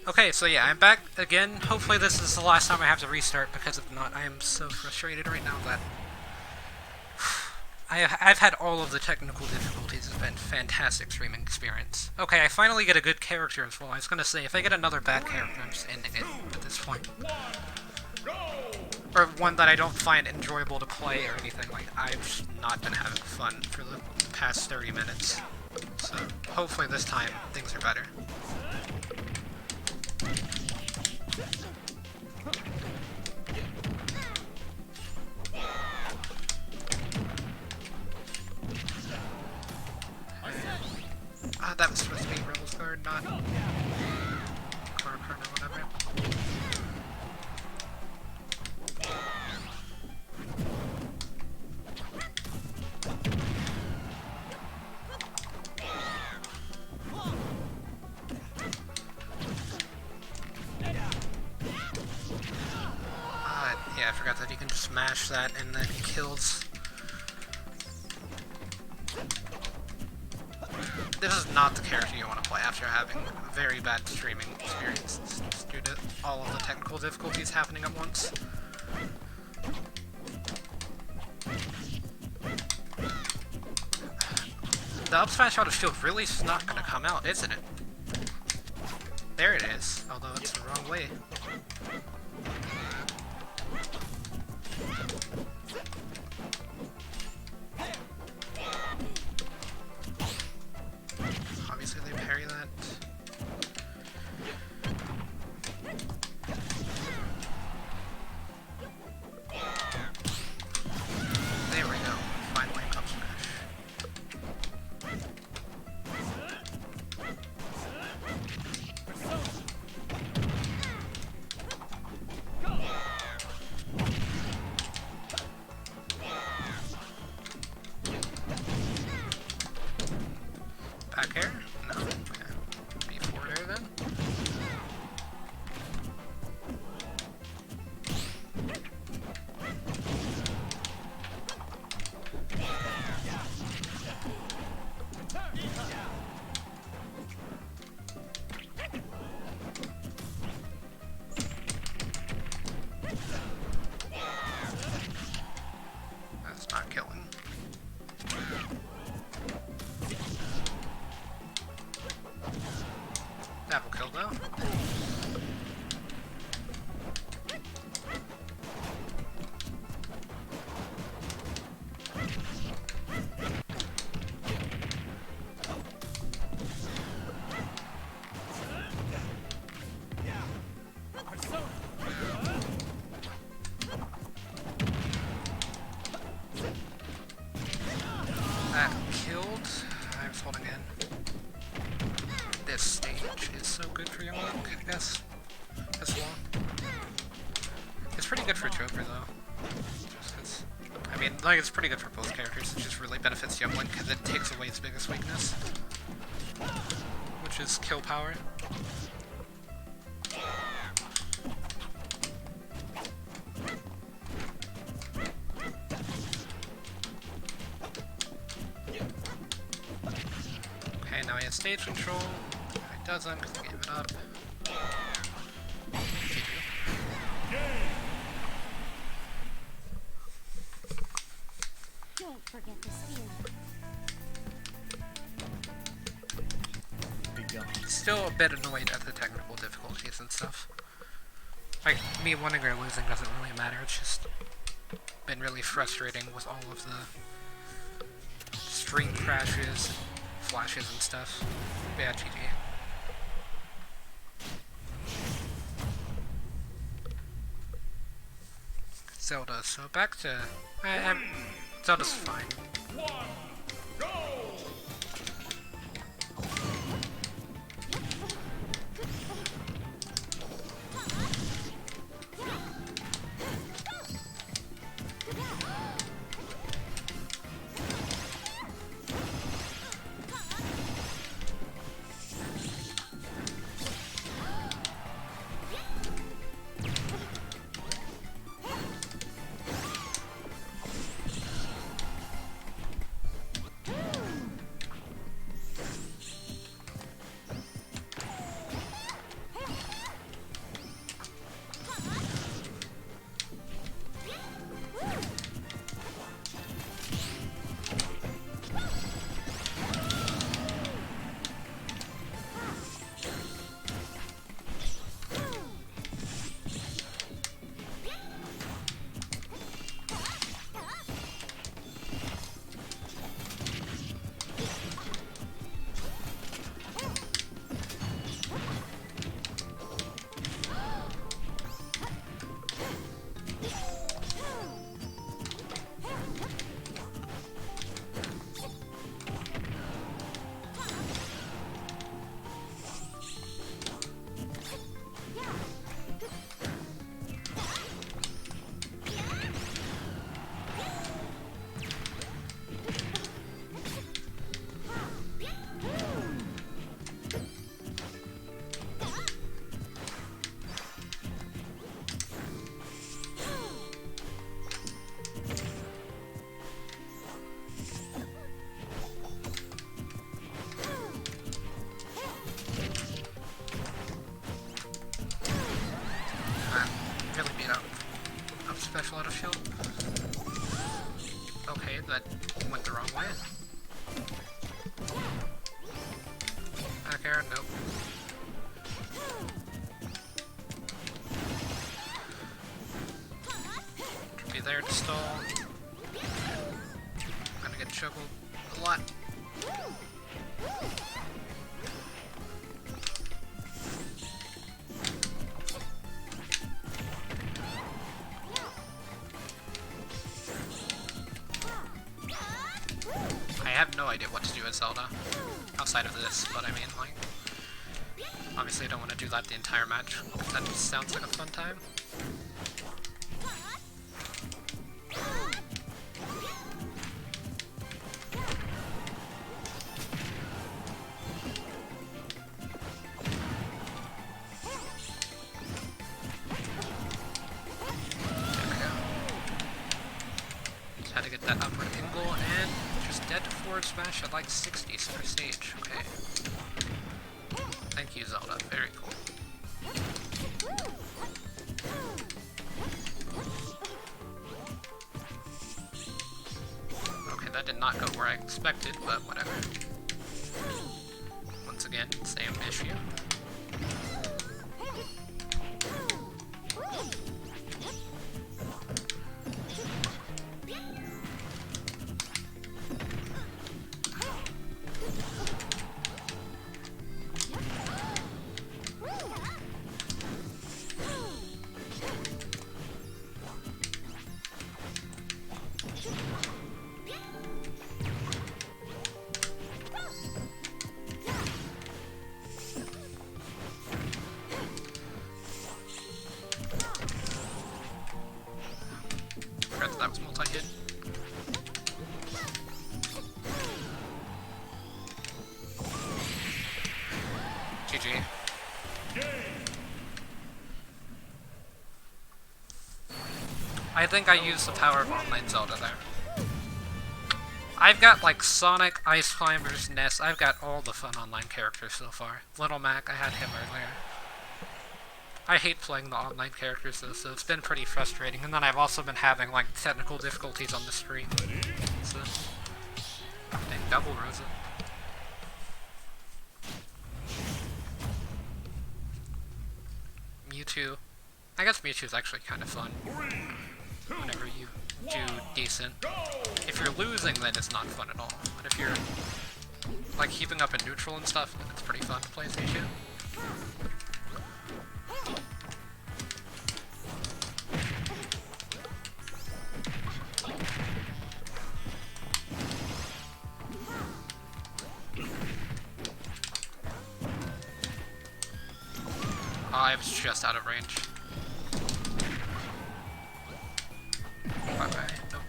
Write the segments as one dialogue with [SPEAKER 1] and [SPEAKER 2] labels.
[SPEAKER 1] Okay, so yeah, I'm back again. Hopefully this is the last time I have to restart, because if not, I am so frustrated right now that... I've had all of the technical difficulties. It's been a fantastic streaming experience. Okay, I finally get a good character as well. I was gonna say, if I get another bad character, I'm just ending it at this point. Or one that I don't find enjoyable to play or anything. Like, I've just not been having fun for the past 30 minutes. So, hopefully this time, things are better. That was supposed to be Rebel's Guard, not... Card, or whatever. Yeah, I forgot that you can smash that and then he kills. This is not the character you want to play after having a very bad streaming experience due to all of the technical difficulties happening at once. The up smash out of shield really is not going to come out, isn't it? There it is, although it's the wrong way. Obviously they parry that. There we go. Finally up smash. Back air? No. Okay. Be forward air then. That's not killing. That will kill though. That killed. I was holding in. This stage is so good for Young Link, I guess, as well. It's pretty good for Joker, though. Just 'cause, I mean, like, it's pretty good for both characters. It just really benefits Young Link because it takes away his biggest weakness, which is kill power. Okay, now he has stage control. He doesn't because he gave it up.
[SPEAKER 2] Don't forget the spear.
[SPEAKER 1] Still a bit annoyed at the technical difficulties and stuff. Like, me winning or losing doesn't really matter, it's just been really frustrating with all of the stream crashes, flashes and stuff. Yeah, GG. Zelda, so back to... Zelda's fine. special out of shield. Okay, that went the wrong way. Back air, nope. Be there to stall. Gonna get juggled a lot. I have no idea what to do with Zelda outside of this, but I mean, like, obviously I don't want to do that the entire match. That just sounds like a fun time. Had to get that upward angle, and just dead to forward smash at like 60 center stage. Okay. Thank you, Zelda. Very cool. Okay, that did not go where I expected, but whatever. Once again, same issue. That was multi-hit. GG. I think I used the power of Online Zelda there. I've got like Sonic, Ice Climbers, Ness, I've got all the fun online characters so far. Little Mac, I had him earlier. I hate playing the online characters though, so it's been pretty frustrating. And then I've also been having like technical difficulties on the stream. So, dang, double Rosa. Mewtwo. I guess Mewtwo's actually kind of fun. Whenever you do decent. If you're losing, then it's not fun at all. But if you're like keeping up in neutral and stuff, then it's pretty fun to play Mewtwo. Oh, I was just out of range. Bye-bye. Nope.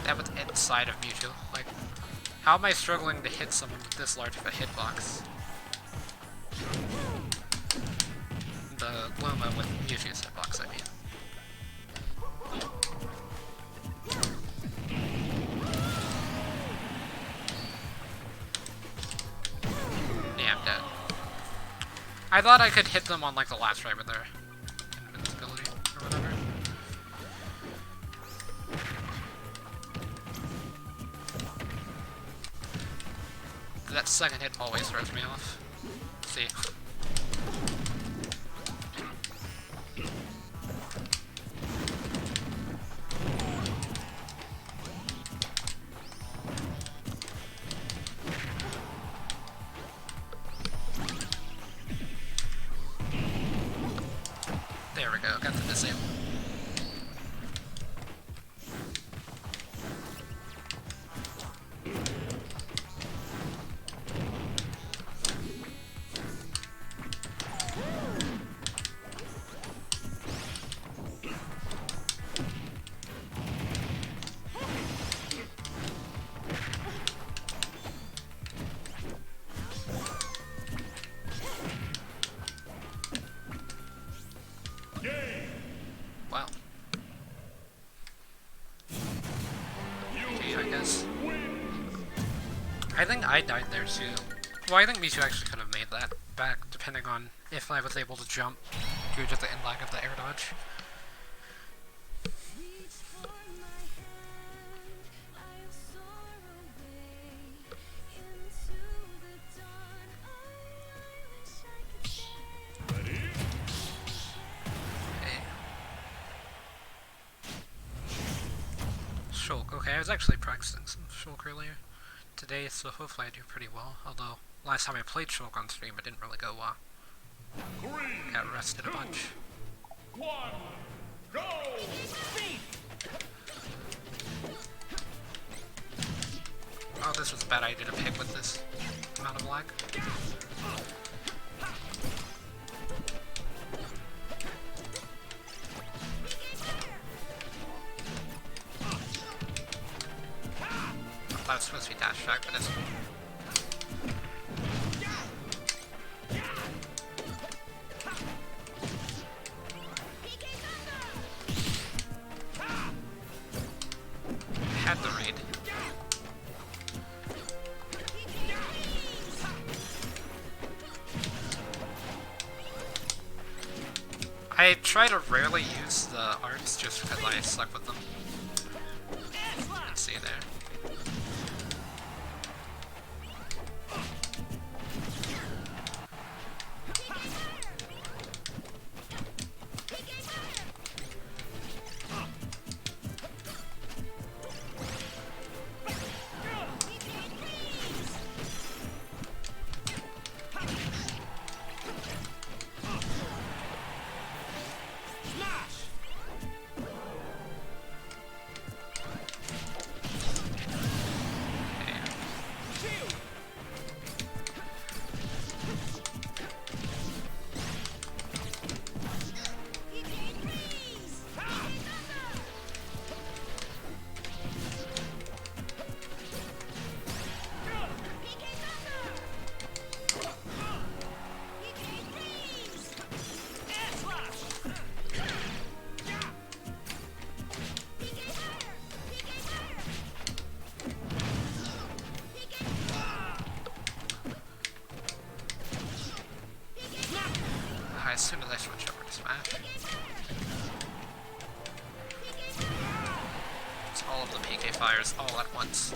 [SPEAKER 1] That was inside of Mewtwo. Like, how am I struggling to hit someone with this large of a hitbox? The Luma with Mewtwo's hitbox, I mean. Yeah, I'm dead. I thought I could hit them on like the last try with their invincibility or whatever. That second hit always throws me off. See. There we go, got the disable. I died there too. Well, I think Michu actually could have made that back, depending on if I was able to jump due to the inlag of the air dodge. Shulk. Okay, I was actually practicing some Shulk earlier today, so hopefully I do pretty well. Although, last time I played Shulk on stream, it didn't really go well. Got rested a bunch.
[SPEAKER 2] 1, go!
[SPEAKER 1] Oh, this was a bad idea to pick with this amount of lag. That was supposed to be dash attack, but it's... Had the read. I try to rarely use the arts just because I suck with them. Let's see there. As soon as I switch over to Smash. It's all of the PK fires all at once.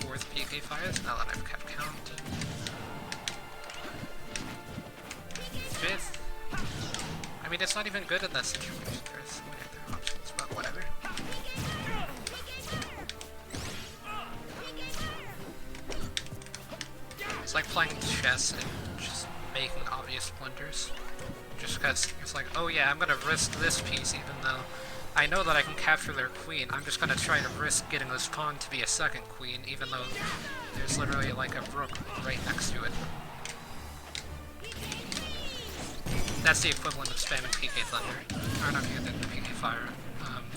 [SPEAKER 1] Fourth PK fires, now that I've kept count. Fifth. I mean, it's not even good in that situation. There's so many other options, but whatever. It's like playing chess and just making obvious blunders. Just because it's like, oh yeah, I'm gonna risk this piece even though I know that I can capture their queen. I'm just gonna try to risk getting this pawn to be a second queen even though there's literally like a rook right next to it. That's the equivalent of spamming PK Thunder. Or not PK Thunder, PK Fire,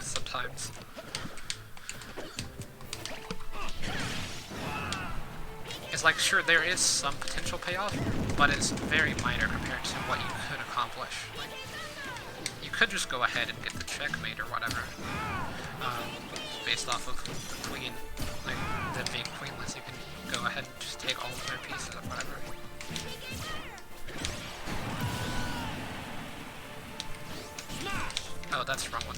[SPEAKER 1] sometimes. It's like, sure, there is some potential payoff, but it's very minor compared to what you could accomplish. Like, you could just go ahead and get the checkmate or whatever, based off of the queen. Like, them being queenless, you can go ahead and just take all of their pieces or whatever. Oh, that's the wrong one.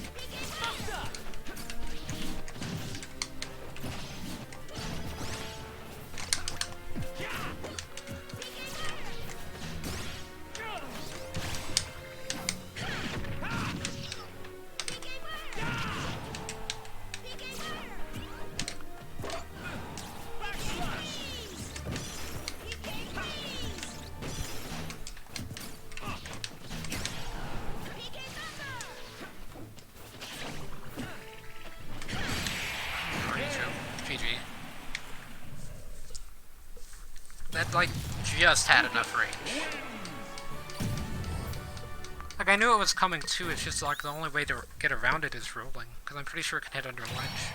[SPEAKER 1] That, like, just had enough range. Like, I knew it was coming too, it's just like the only way to get around it is rolling, because I'm pretty sure it can hit under ledge.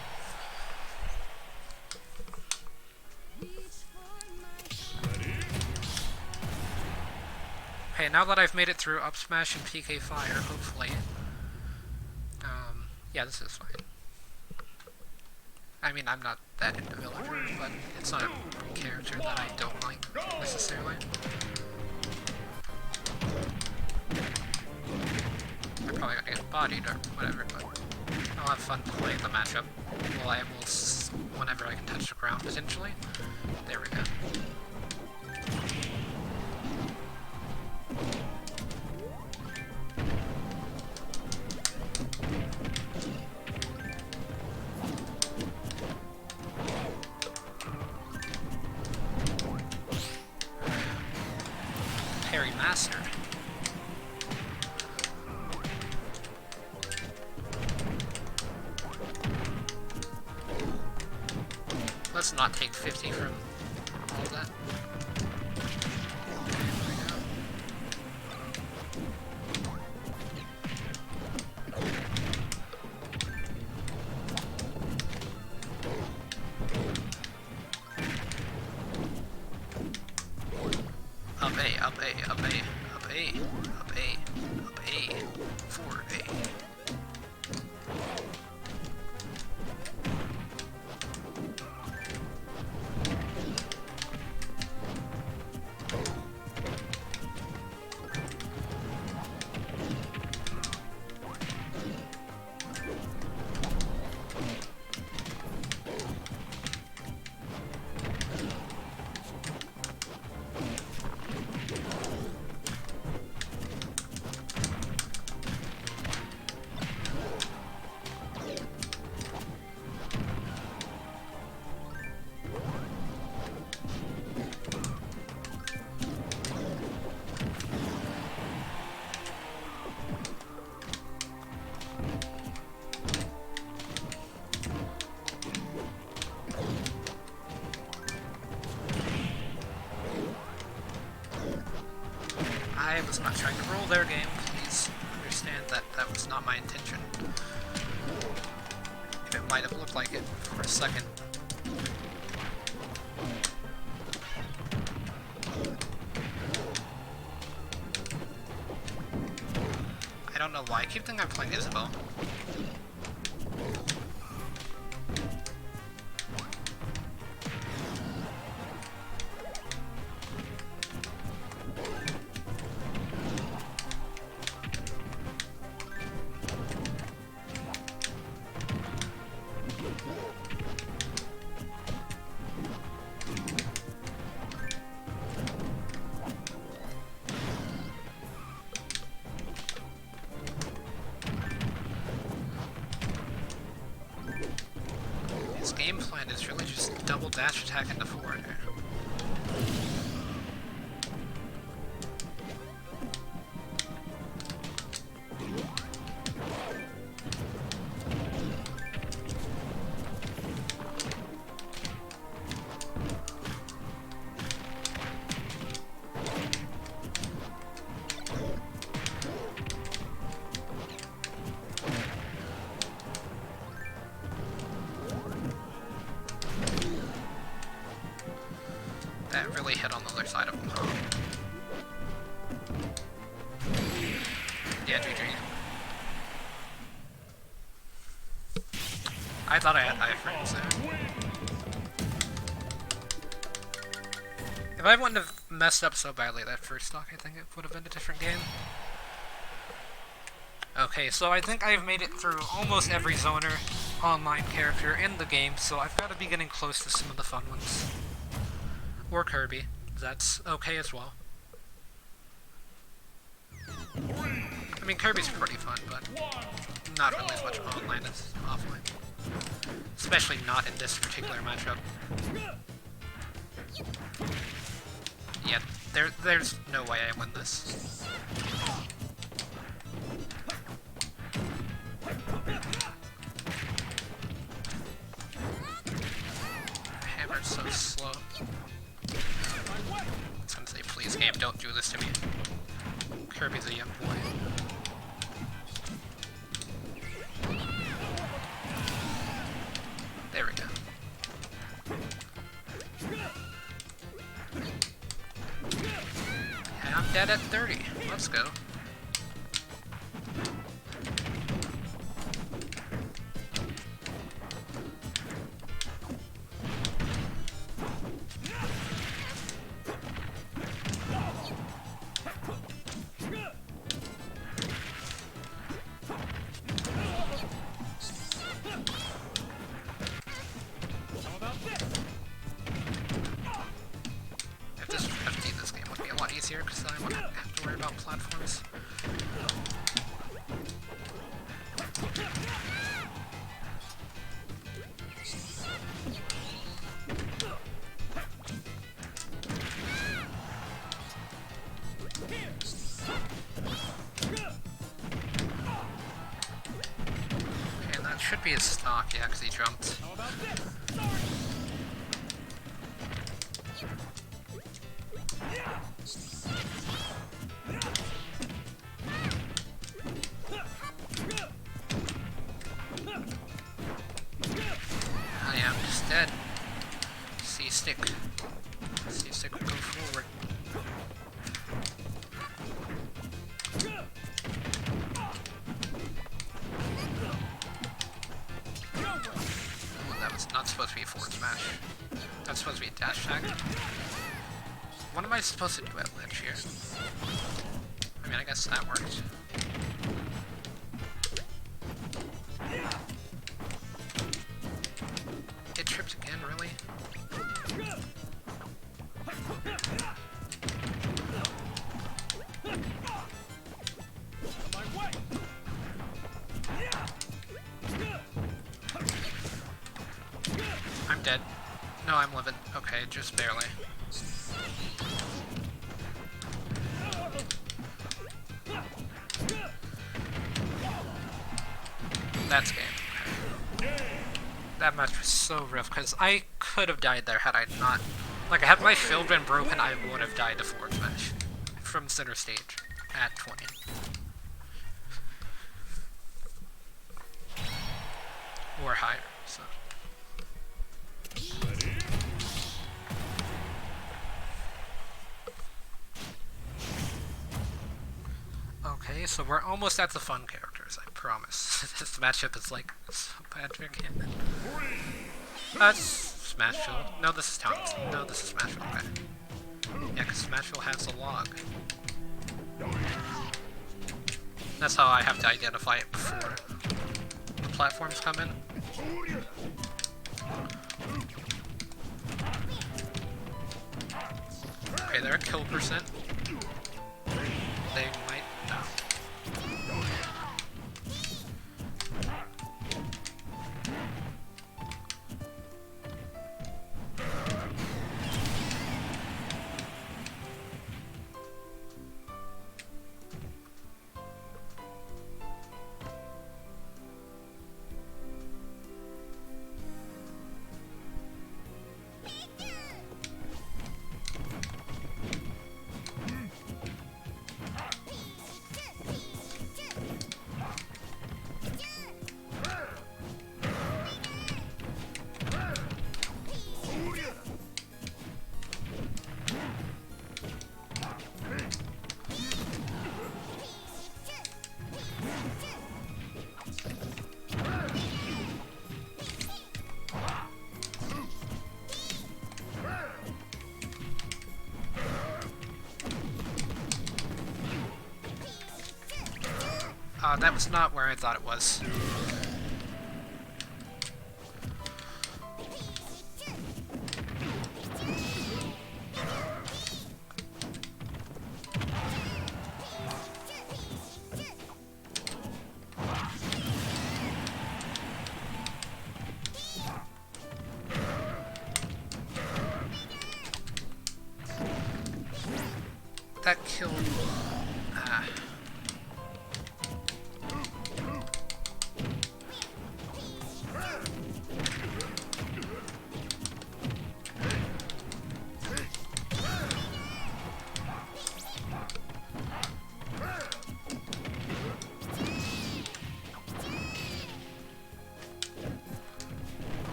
[SPEAKER 1] Okay, now that I've made it through up smash and PK Fire, hopefully, Yeah, this is fine. I mean, I'm not that into Villager, but it's not a character that I don't like, necessarily. I'm probably gonna get bodied or whatever, but I'll have fun playing the matchup. Well, I will whenever I can touch the ground, potentially. There we go. Parry mastered. Let's not take 50 from all of that. There we go. Up A, up A, up A, up A, up A, up A, forward A. I was not trying to roll their game. Please understand that that was not my intention. It might have looked like it for a second. I don't know why I keep thinking I'm playing Isabel. His game plan is really just double dash attack into forward. That really hit on the other side of him. Yeah, GG. I thought I had iframes there. If I wouldn't have messed up so badly that first stock, I think it would have been a different game. Okay, so I think I've made it through almost every Zoner online character in the game, so I've got to be getting close to some of the fun ones. Or Kirby. That's okay as well. I mean, Kirby's pretty fun, but not really as much online as offline. Especially not in this particular matchup. Yeah, there's no way I win this. Hammer's so slow. I was gonna say, please, game, don't do this to me. Kirby's a young boy. There we go. And I'm dead at 30. Let's go. easier because I won't have to worry about platforms. And that should be his stock, yeah, because he jumped. Oh yeah, I'm just dead. C-stick. C-stick will go forward. That was not supposed to be a forward smash. That's supposed to be a dash attack. What am I supposed to do at ledge here? I mean, I guess that worked. It tripped again, really? I'm dead. No, I'm living. Okay, just barely. That's game. Okay. That match was so rough, because I could have died there had I not... Like, had my shield been broken, I would have died to forward smash. From center stage. At 20. Or higher, so... Okay, so we're almost at the fun characters, I promise. This matchup is like so bad to begin. That's Smashville. No, this is Thomas. No, this is Smashville. Okay. Yeah, because Smashville has a log. That's how I have to identify it before the platforms come in. Okay, they're at kill percent. They might... no. That was not where I thought it was. That killed...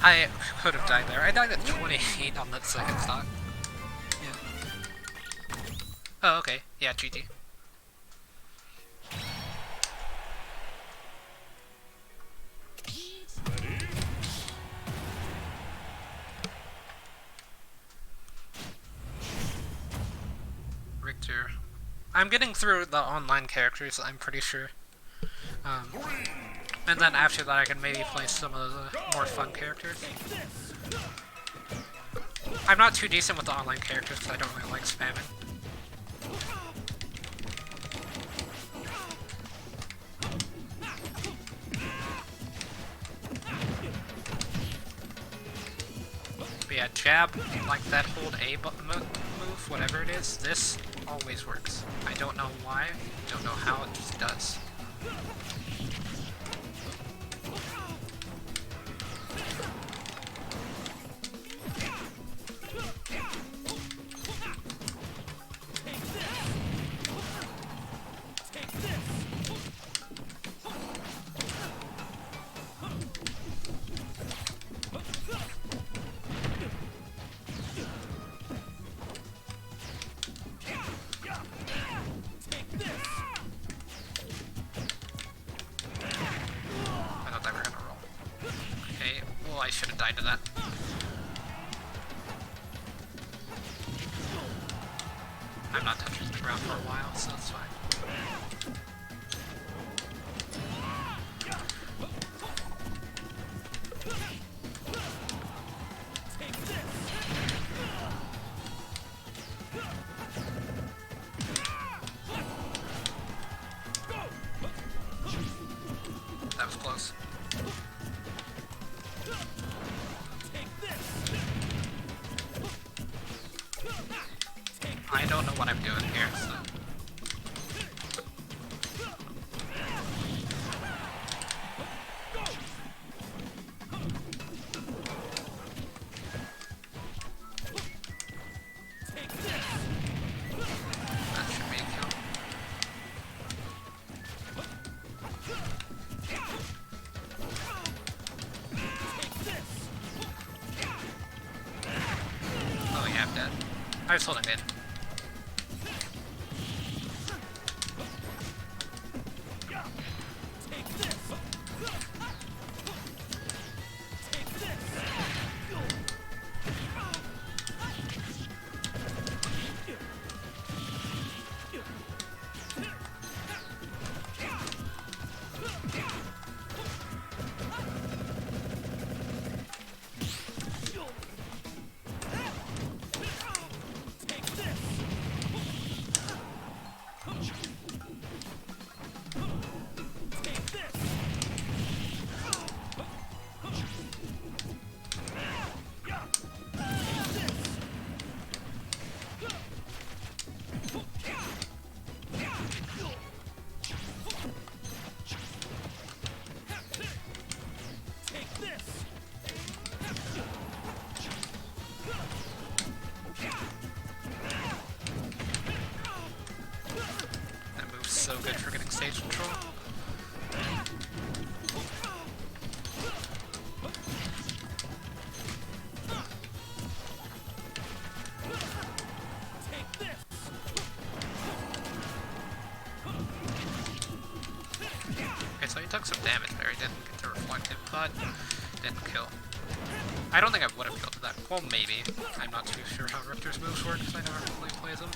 [SPEAKER 1] I could have died there. I died at 28 on that second stock. Yeah. Oh, okay. Yeah, GG. Richter character. I'm getting through the online characters, I'm pretty sure. And then after that I can maybe play some of the more fun characters. I'm not too decent with the online characters because I don't really like spamming. But yeah, jab, like that hold A move, whatever it is, this always works. I don't know why, don't know how, it just does. I should have died to that. I'm not touching the ground for a while, so that's fine. That was close. I don't know what I'm doing here, so... That should be a kill. Oh yeah, I'm dead. I was holding it. So good for getting stage control. Okay, so he took some damage there. He didn't get to reflect it, but didn't kill. I don't think I would have killed that. Well, maybe. I'm not too sure how Riptor's moves work because I never really play them.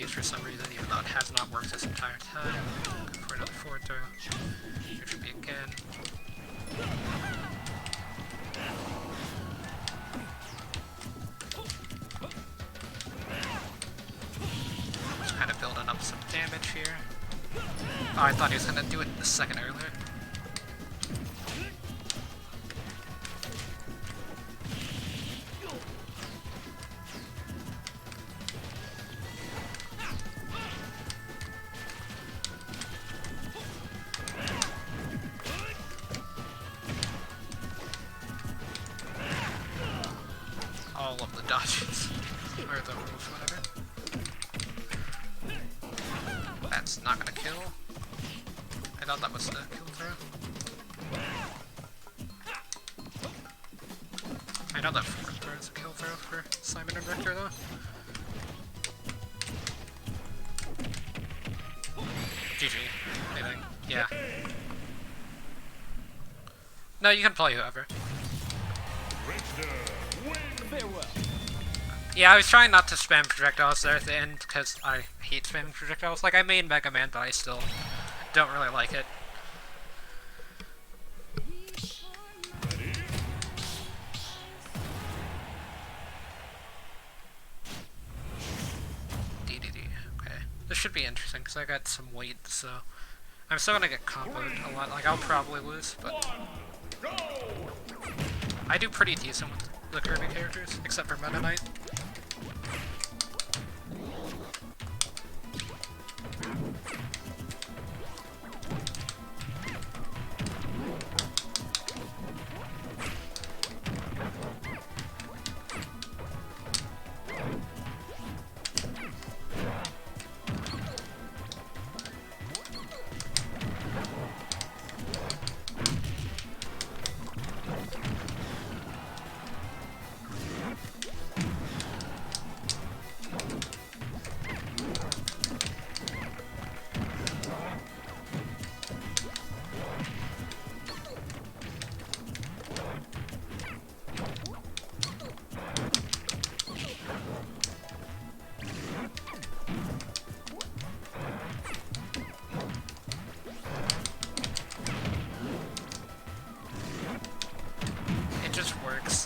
[SPEAKER 1] For some reason, even though it has not worked this entire time. Go for another forward throw. Here should be again. Just kind of building up some damage here. Oh, I thought he was going to do it a second earlier. All of the dodges, or the moves, whatever. That's not gonna kill. I thought that was the kill throw. I know that forward throw is a kill throw for Simon and Richter though. GG, I think. Yeah. No, you can play whoever.
[SPEAKER 2] Farewell.
[SPEAKER 1] Yeah, I was trying not to spam projectiles there at the end because I hate spamming projectiles. Like, I main Mega Man, but I still don't really like it. DDD. Okay. This should be interesting because I got some weight, so I'm still gonna get comboed a lot. Like, I'll probably lose, but I do pretty decent with the Kirby characters, except for Meta Knight.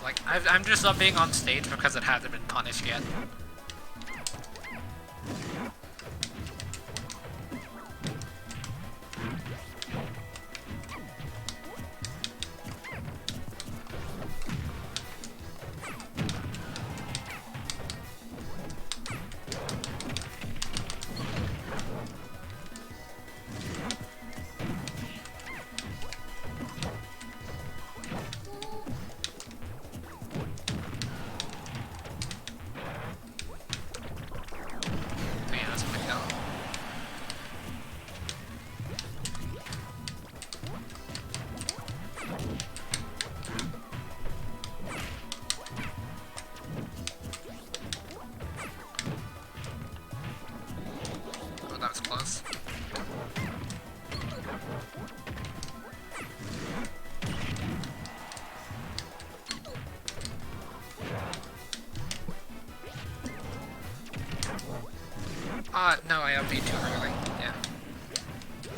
[SPEAKER 1] Like, I'm just not being on stage because it hasn't been punished yet. No, I upbeat too early. Yeah.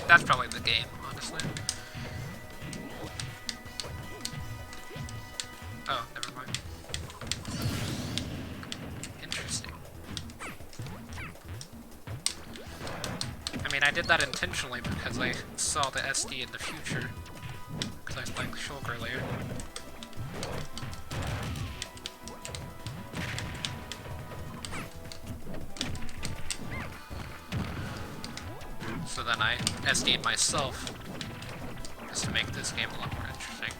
[SPEAKER 1] That's probably the game, honestly. Oh, never mind. Interesting. I mean, I did that intentionally because I saw the SD in the future. Because I was playing Shulk earlier. So then I SD'd myself just to make this game a lot more interesting.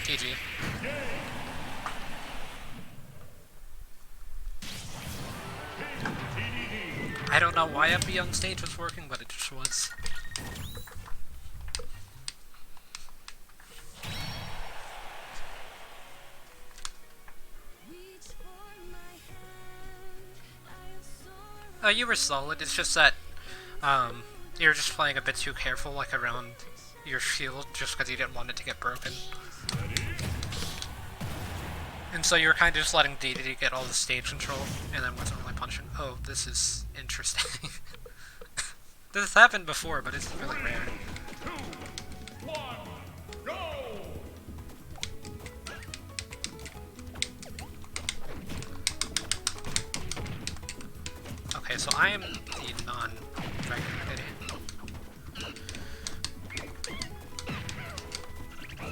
[SPEAKER 1] GG. I don't know why FB on stage was working, but it just was. You were solid. It's just that you were just playing a bit too careful, like around your shield, just because you didn't want it to get broken. And so you were kind of just letting DDD get all the stage control, and then wasn't really punishing. Oh, this is interesting. This has happened before, but it's really rare.
[SPEAKER 2] 2, 1, go!
[SPEAKER 1] Okay, so I am the non-Dragon Kitty.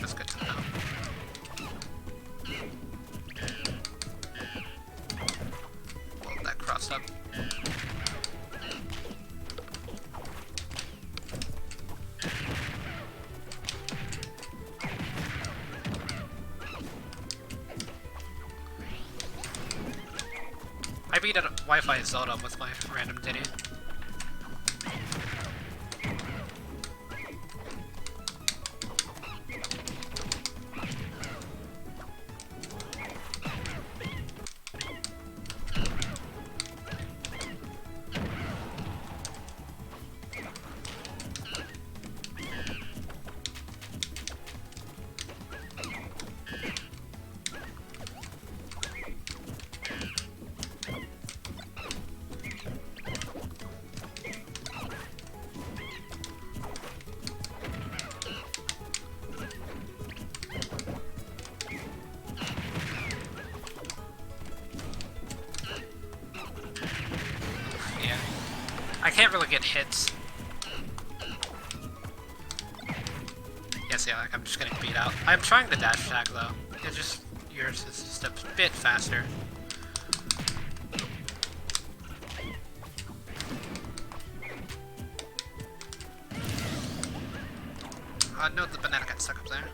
[SPEAKER 1] That's good to know. Well, that crossed up. I beat a Wi-Fi Zelda with my random Diddy. can't really get hits. Yes, yeah, like I'm just getting beat out. I'm trying the dash attack though. It's just yours is just a bit faster. No, the banana got stuck up there.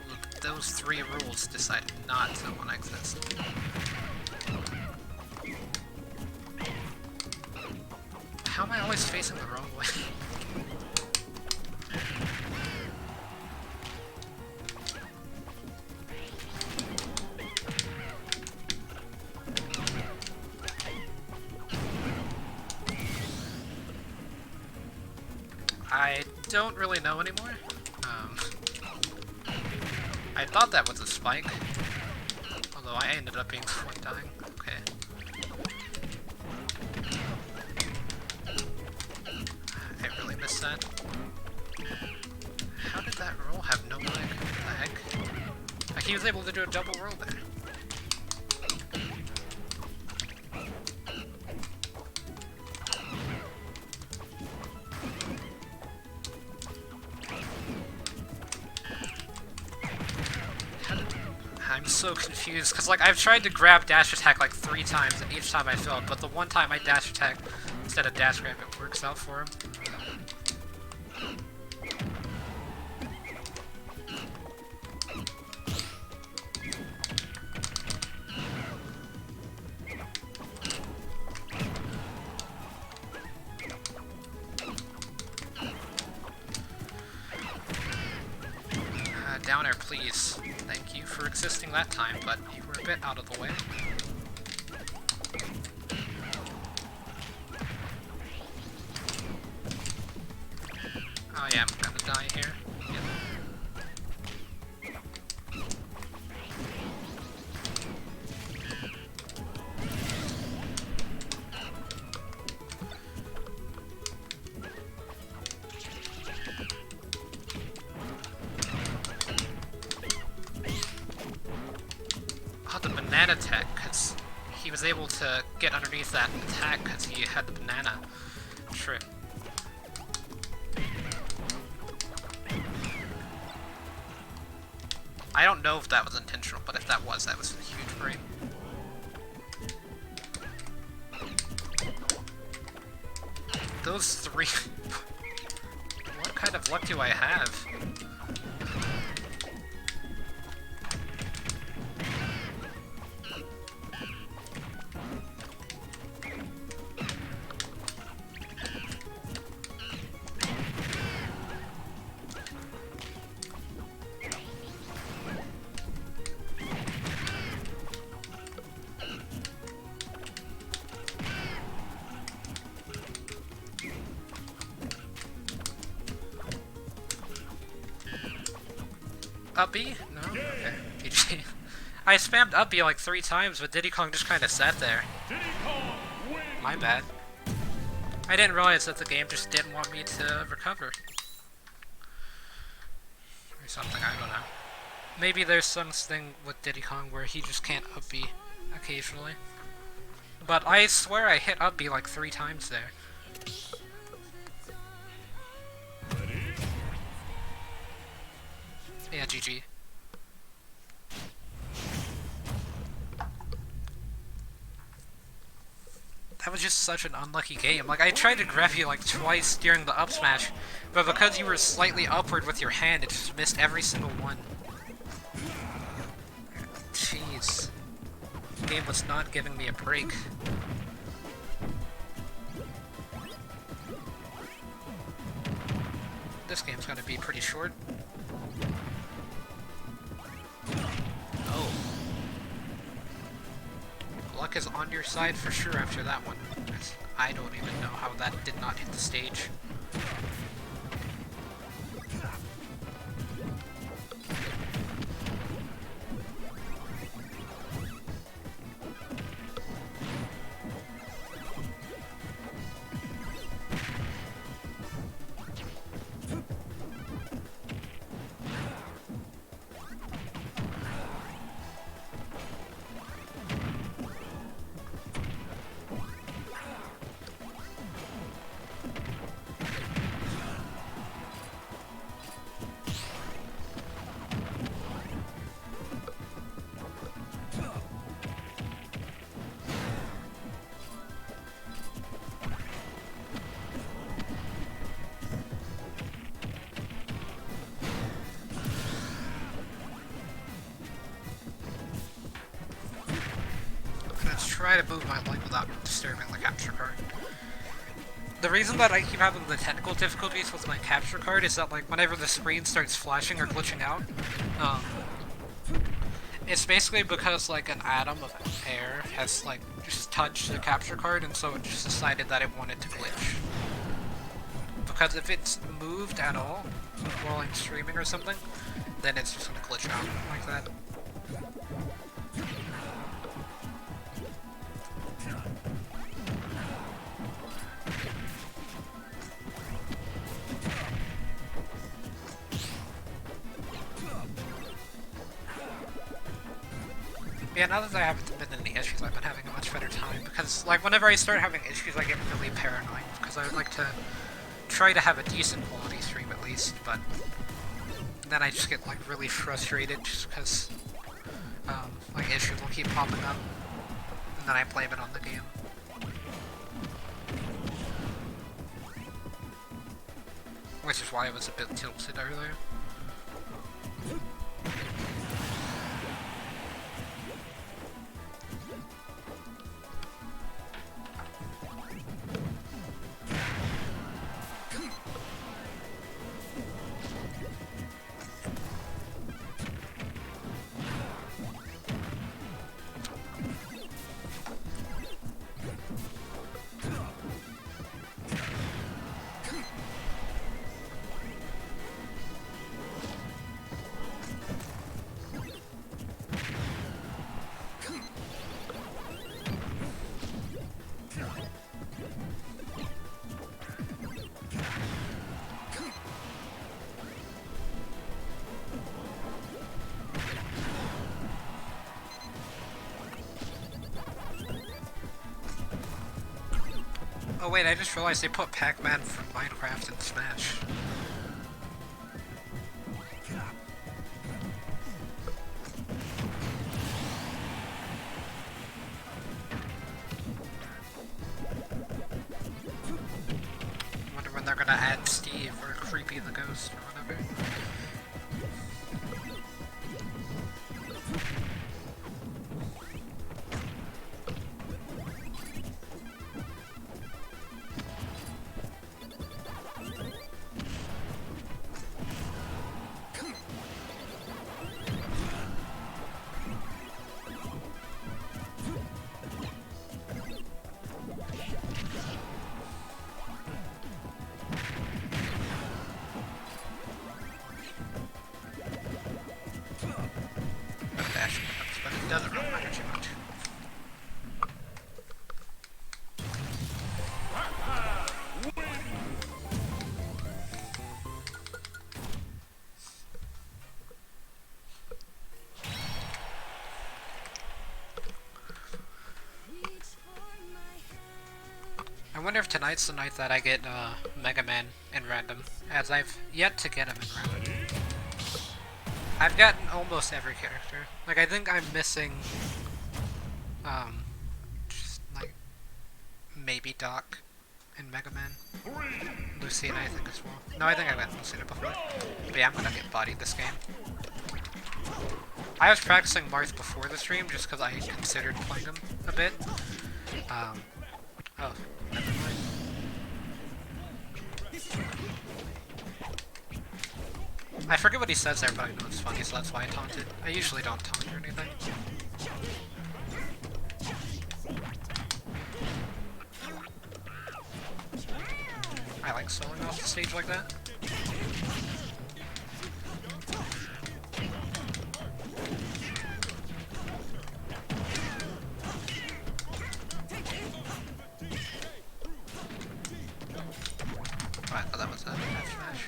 [SPEAKER 1] Look, those 3 rules decided not to want to exist. How am I always facing the wrong way? I don't really know anymore. I thought that was a spike, although I ended up being the one dying. Okay. I really missed that. How did that roll have no leg? What the heck? Like, he was able to do a double roll there. I'm so confused, because like I've tried to grab dash attack like 3 times and each time I failed, but the one time I dash attack instead of dash grab, it works out for him. Down air, please. Thank you for existing that time, but you were a bit out of the way. Oh yeah, I'm gonna die here. Yep. The banana tech, because he was able to get underneath that attack because he had the banana trick. I don't know if that was intentional, but if that was a huge brain. Those 3... What kind of luck do I have? Up B? No? Okay. GG. I spammed up B like 3 times, but Diddy Kong just kinda sat there. My bad. I didn't realize that the game just didn't want me to recover. Or something, I don't know. Maybe there's something with Diddy Kong where he just can't up B occasionally. But I swear I hit up B like 3 times there. Yeah, GG. That was just such an unlucky game. Like, I tried to grab you like twice during the up smash, but because you were slightly upward with your hand, it just missed every single one. Jeez. The game was not giving me a break. This game's gonna be pretty short. Oh. Luck is on your side for sure after that one. I don't even know how that did not hit the stage. try to move my leg without disturbing the capture card. The reason that I keep having the technical difficulties with my capture card is that, like, whenever the screen starts flashing or glitching out, it's basically because, like, an atom of air has, like, just touched the capture card, and so it just decided that it wanted to glitch. Because if it's moved at all while I'm streaming or something, then it's just gonna glitch out like that. Yeah, now that I haven't been in any issues, I've been having a much better time, because, like, whenever I start having issues, I get really paranoid, because I would like to try to have a decent quality stream at least, but then I just get, like, really frustrated just because, like, issues will keep popping up, and then I blame it on the game. Which is why I was a bit tilted earlier. Oh wait, I just realized they put Pac-Man from Minecraft in Smash. Wonder when they're gonna add Steve or Creepy the Ghost or whatever. But it doesn't really matter too much. I wonder if tonight's the night that I get Mega Man in random, as I've yet to get him in random. I've gotten almost every character. Like, I think I'm missing, just, like, maybe Doc in Mega Man. Lucina, I think, as well. No, I think I've gotten Lucina before. But yeah, I'm gonna get bodied this game. I was practicing Marth before the stream, just because I considered playing him a bit. Oh, never mind. I forget what he says there, but I know it's funny, so that's why I taunted. I usually don't taunt or anything. I like soloing off the stage like that. Oh, I thought that was a F smash.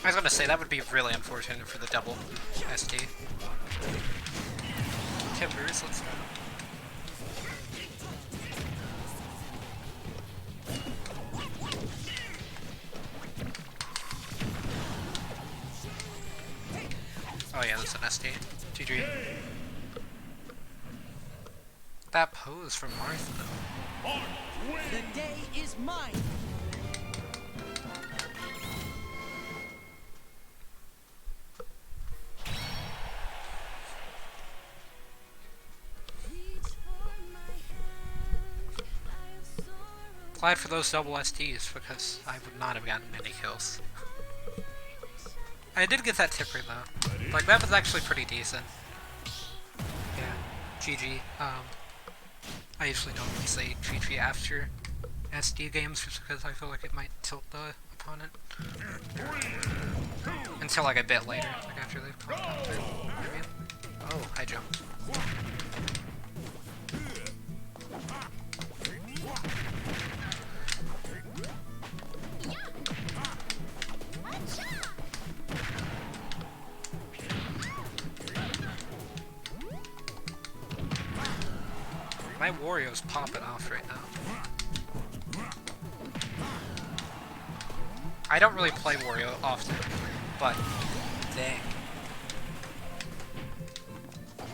[SPEAKER 1] I was gonna say, that would be really unfortunate for the double ST. Timbers, let's go. yeah, that's an SD. GG. That pose from Martha, though.
[SPEAKER 2] The day is mine.
[SPEAKER 1] Glad for those double SDs, because I would not have gotten any kills. I did get that tipper though. Like, that was actually pretty decent. Yeah, GG. I usually don't really say GG after SD games just because I feel like it might tilt the opponent. Until like a bit later, like after they've climbed up there. Maybe. Oh, I jumped. My Wario's popping off right now. I don't really play Wario often, but dang.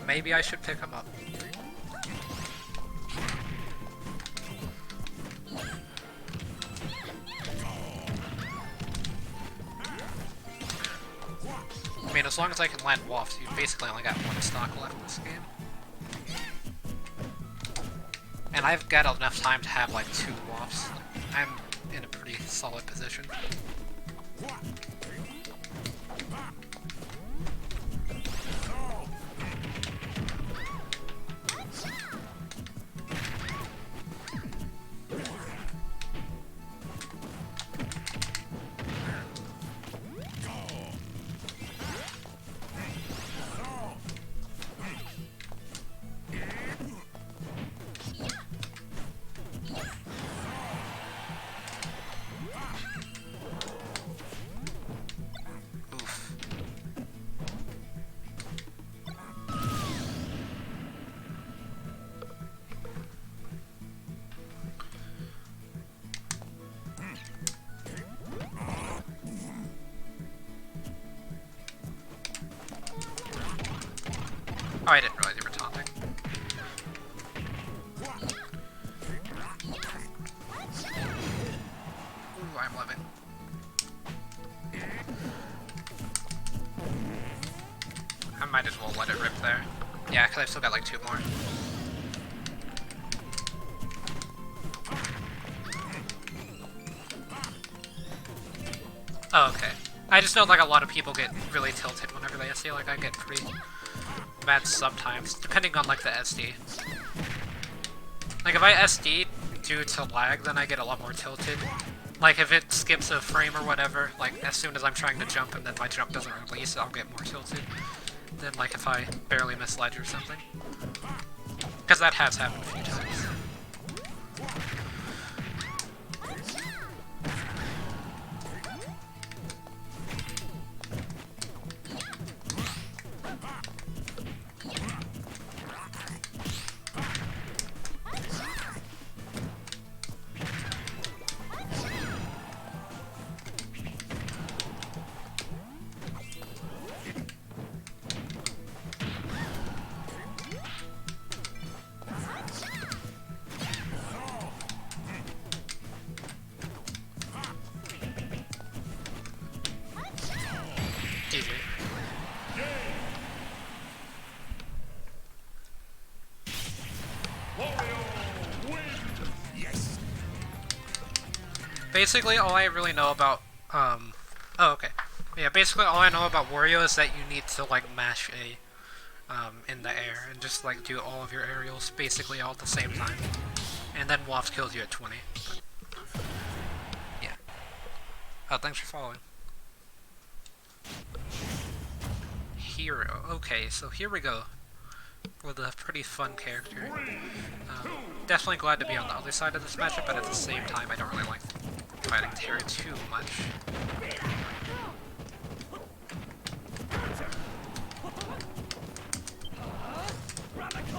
[SPEAKER 1] Maybe I should pick him up. I mean, as long as I can land wafts, you basically only got one stock left in this game. And I've got enough time to have like 2 wafts. I'm in a pretty solid position. Oh, I didn't realize you were taunting. Ooh, I'm living. I might as well let it rip there. Yeah, because I've still got like 2 more. Oh, okay. I just know like a lot of people get really tilted whenever they SD, like I get pretty mad sometimes, depending on like the SD. Like if I SD due to lag, then I get a lot more tilted. Like if it skips a frame or whatever, like as soon as I'm trying to jump and then my jump doesn't release, I'll get more tilted than like if I barely miss ledge or something. Because that has happened a few times. Basically, all I really know about, oh, okay. Yeah, basically all I know about Wario is that you need to, like, mash A, in the air, and just, like, do all of your aerials basically all at the same time. And then Waft kills you at 20. But, yeah. Oh, thanks for following. Hero. Okay, so here we go. With a pretty fun character. Definitely glad to be on the other side of this matchup, but at the same time, I don't really like fighting Terra too much.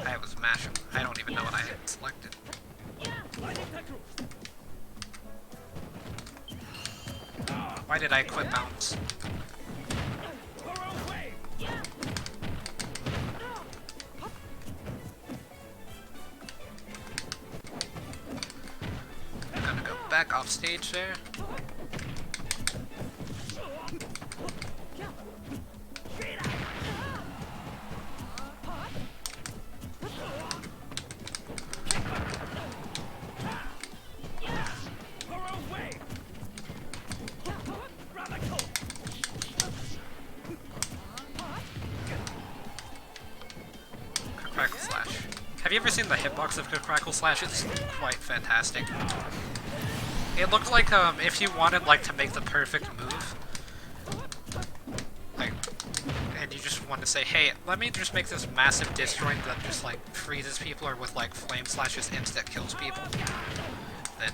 [SPEAKER 1] I was mashing. I don't even know what I had selected. Why did I quit bounce? back off stage there. Crackle Slash. Have you ever seen the hitbox of Crackle Slash? It's quite fantastic. It looked like if you wanted like to make the perfect move, like, and you just want to say, hey, let me just make this massive disjoint that just like freezes people, or with like Flame Slash just instant kills people. Then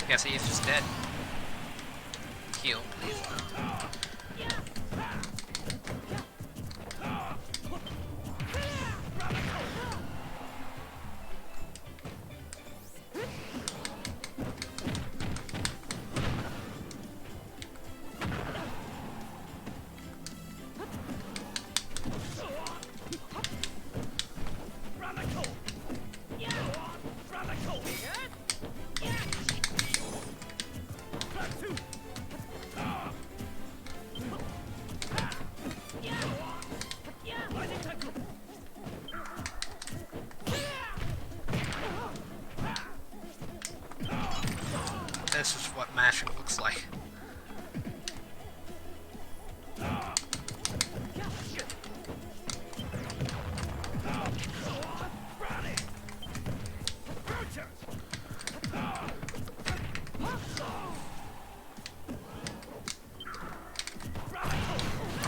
[SPEAKER 1] guess he's just dead. Heal, please. This is what mashing looks like.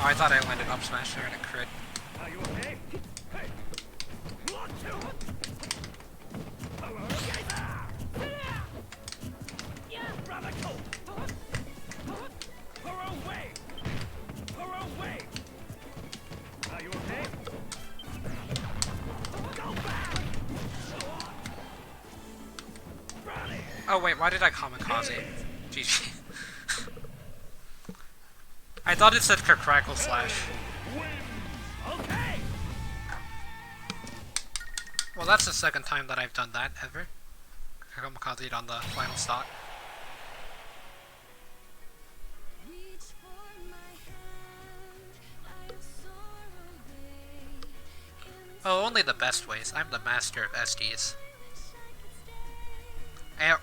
[SPEAKER 1] Oh, I thought I landed up smash there and it crit.
[SPEAKER 3] Are you okay? Hey! Radical! Her own way! Her own way! Are you okay? Go back!
[SPEAKER 1] Oh wait, why did I kamikaze? GG. I thought it said Crackle Slash.
[SPEAKER 3] Okay!
[SPEAKER 1] Well, that's the second time that I've done that, ever. Kamikaze'd on the final stock. Oh, only the best ways. I'm the master of SDs.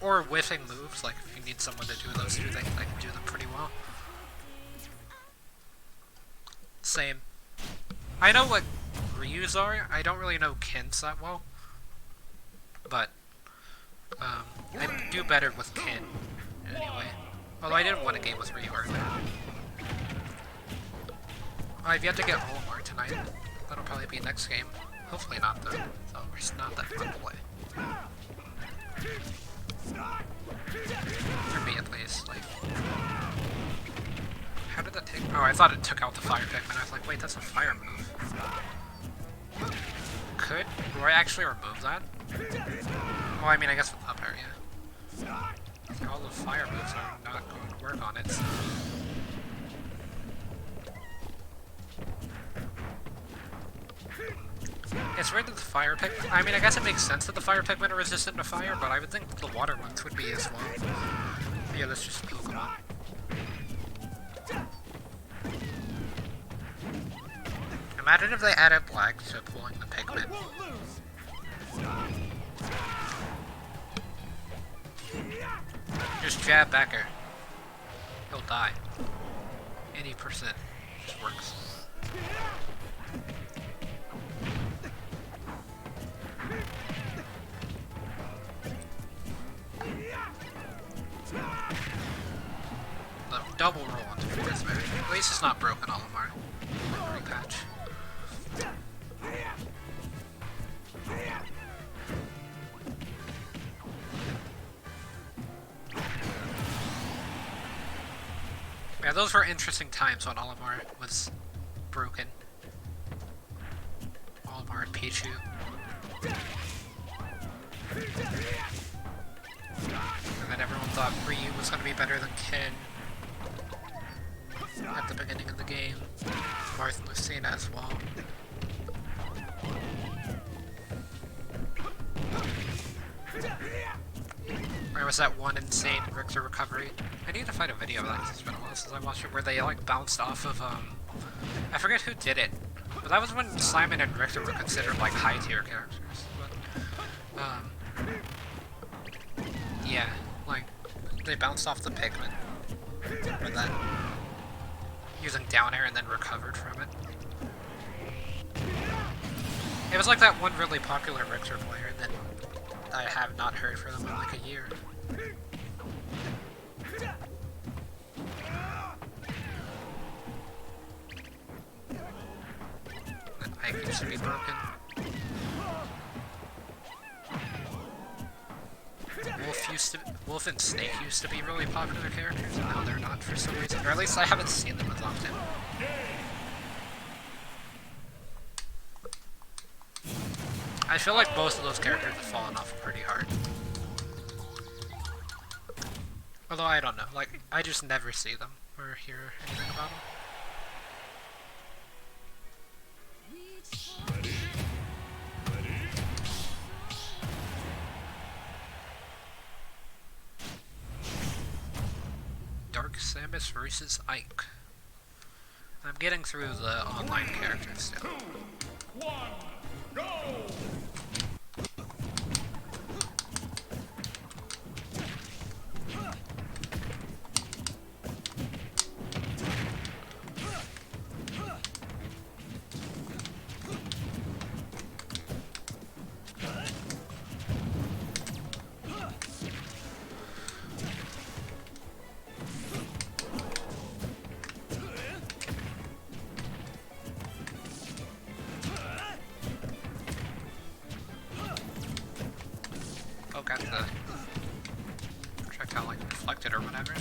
[SPEAKER 1] Or whiffing moves, like if you need someone to do those two things, I can do them pretty well. Same. I know what Ryu's are, I don't really know Kin's that well. But, I do better with Kin, anyway. Although I didn't win a game with Ryu earlier. I've yet to get Olimar tonight. That'll probably be next game. Hopefully not though, so it's not that fun to play. For me at least, like... How did that take... Oh, I thought it took out the fire Pikmin. I was like, wait, that's a fire move. Could Roy actually remove that? Well, I mean, I guess with up air, yeah. All the fire moves are not going to work on it, so... It's weird that the fire Pikmin... I mean, I guess it makes sense that the fire Pikmin are resistant to fire, but I would think the water ones would be as well. Yeah, that's just Pokemon. Imagine if they added lag to pulling the Pikmin. Just jab Becker. He'll die. Any percent. Just works. The double roll onto Deathmatch. At least it's not broken Olimar. Repatch. Yeah, those were interesting times when Olimar was broken. Olimar and Pichu. And then everyone thought Ryu was going to be better than Ken. game. Martha Lucina as well. There was that one insane Richter recovery. I need to find a video of that 'cause it's been a while since I watched it, where they like bounced off of I forget who did it, but that was when Simon and Richter were considered like high tier characters. But yeah, like they bounced off the pigment, or that using down air and then recovered from it. It was like that one really popular Richter player, and then I have not heard from them in like a year. That Ike used to be broken. Wolf and Snake used to be really popular characters, and now they're not for some reason. Or at least I haven't seen them as often. I feel like most of those characters have fallen off pretty hard. Although I don't know, like, I just never see them or hear anything about them. Dark Samus versus Ike. I'm getting through the online characters still.
[SPEAKER 3] 2, 1, go!
[SPEAKER 1] Oh, got the projectile like deflected or whatever.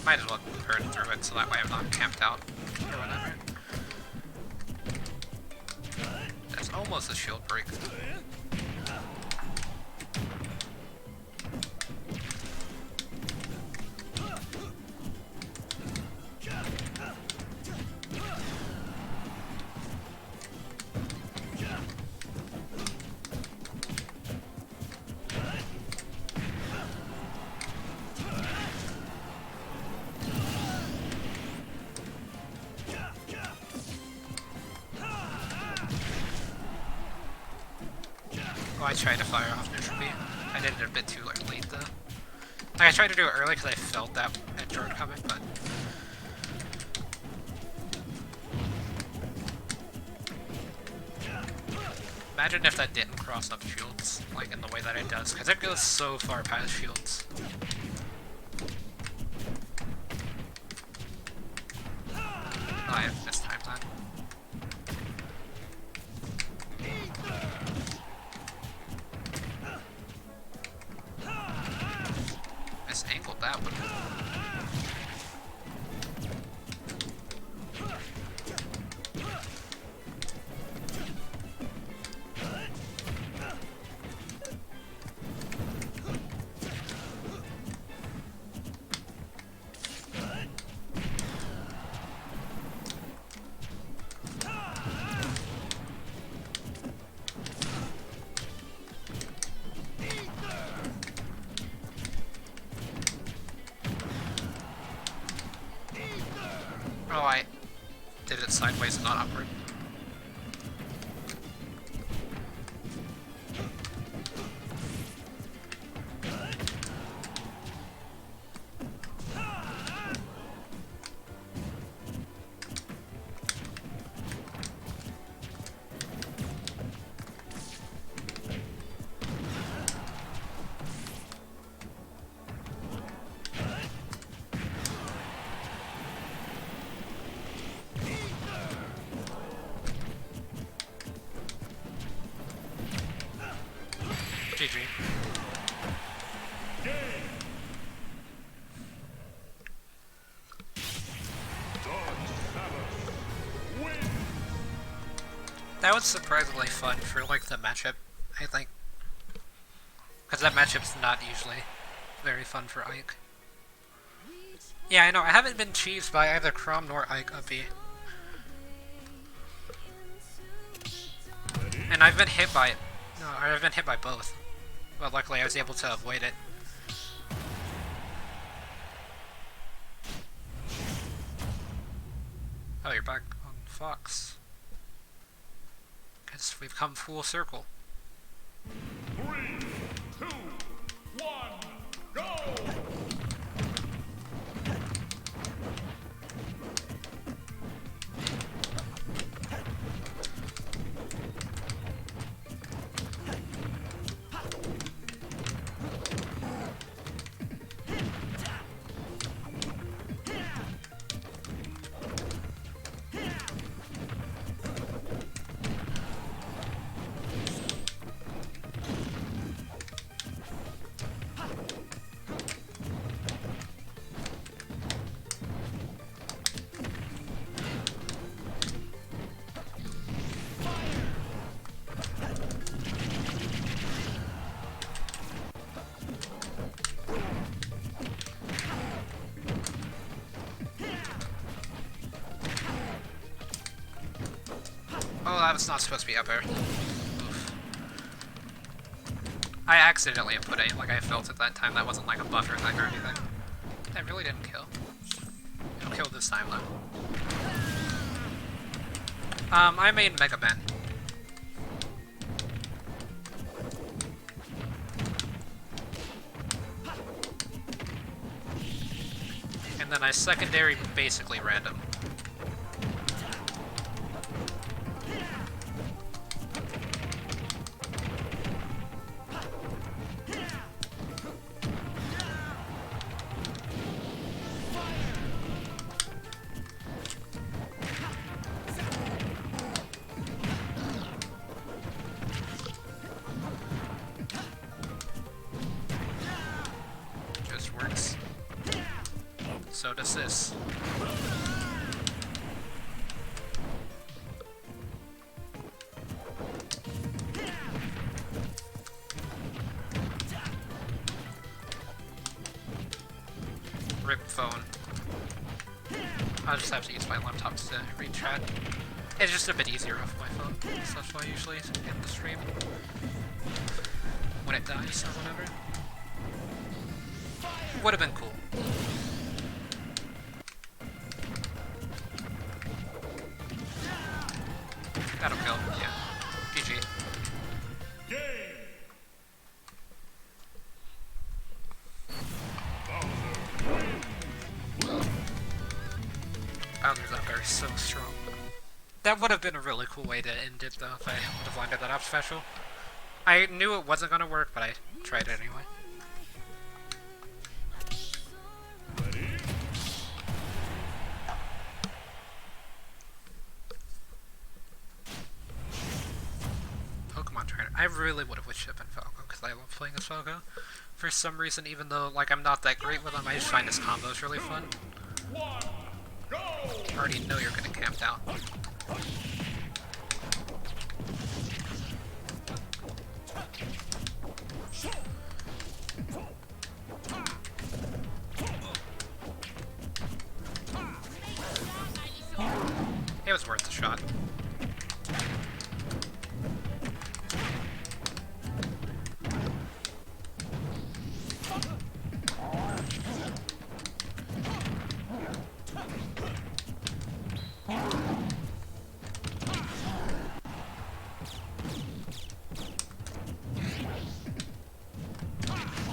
[SPEAKER 1] Might as well burn through it so that way I'm not camped out or whatever. That's almost a shield break. Oh, I tried to fire off neutral B. I did it a bit too late though. Like, I tried to do it early because I felt that edge guard coming, but imagine if that didn't cross up shields, like in the way that it does, because it goes so far past shields. Oh, I have mistimed that. Misangled that one. Oh, I did it sideways, not upward. GG. That was surprisingly fun for like the matchup, I think. Because that matchup's not usually very fun for Ike. Yeah, I know, I haven't been cheesed by either Crom nor Ike up B. And I've been hit by it. No, I've been hit by both. But luckily I was able to avoid it. Oh, you're back on Fox. Guess we've come full circle.
[SPEAKER 3] 3, 2, 1, go!
[SPEAKER 1] Oh, that was not supposed to be up air. Oof. I accidentally input it, like I felt at that time. That wasn't like a buffer thing or anything. That really didn't kill. It'll kill this time though. I made Mega Man. And then I secondary basically random. Just works. So does this. Rip phone. I'll just have to use my laptop to read chat. It's just a bit easier off my phone, so that's why I usually end the stream when it dies or whatever. Would have been cool. That'll kill, yeah. GG. Bowser's up air is so strong. That would have been a really cool way to end it though, if I would have landed that up special. I knew it wasn't gonna work, but I tried it anyway. Pokemon trainer. I really would have wished it had been Falco, because I love playing as Falco. For some reason, even though like I'm not that great with him, I just find his combos really fun. I already know you're gonna camp out. It was worth the shot.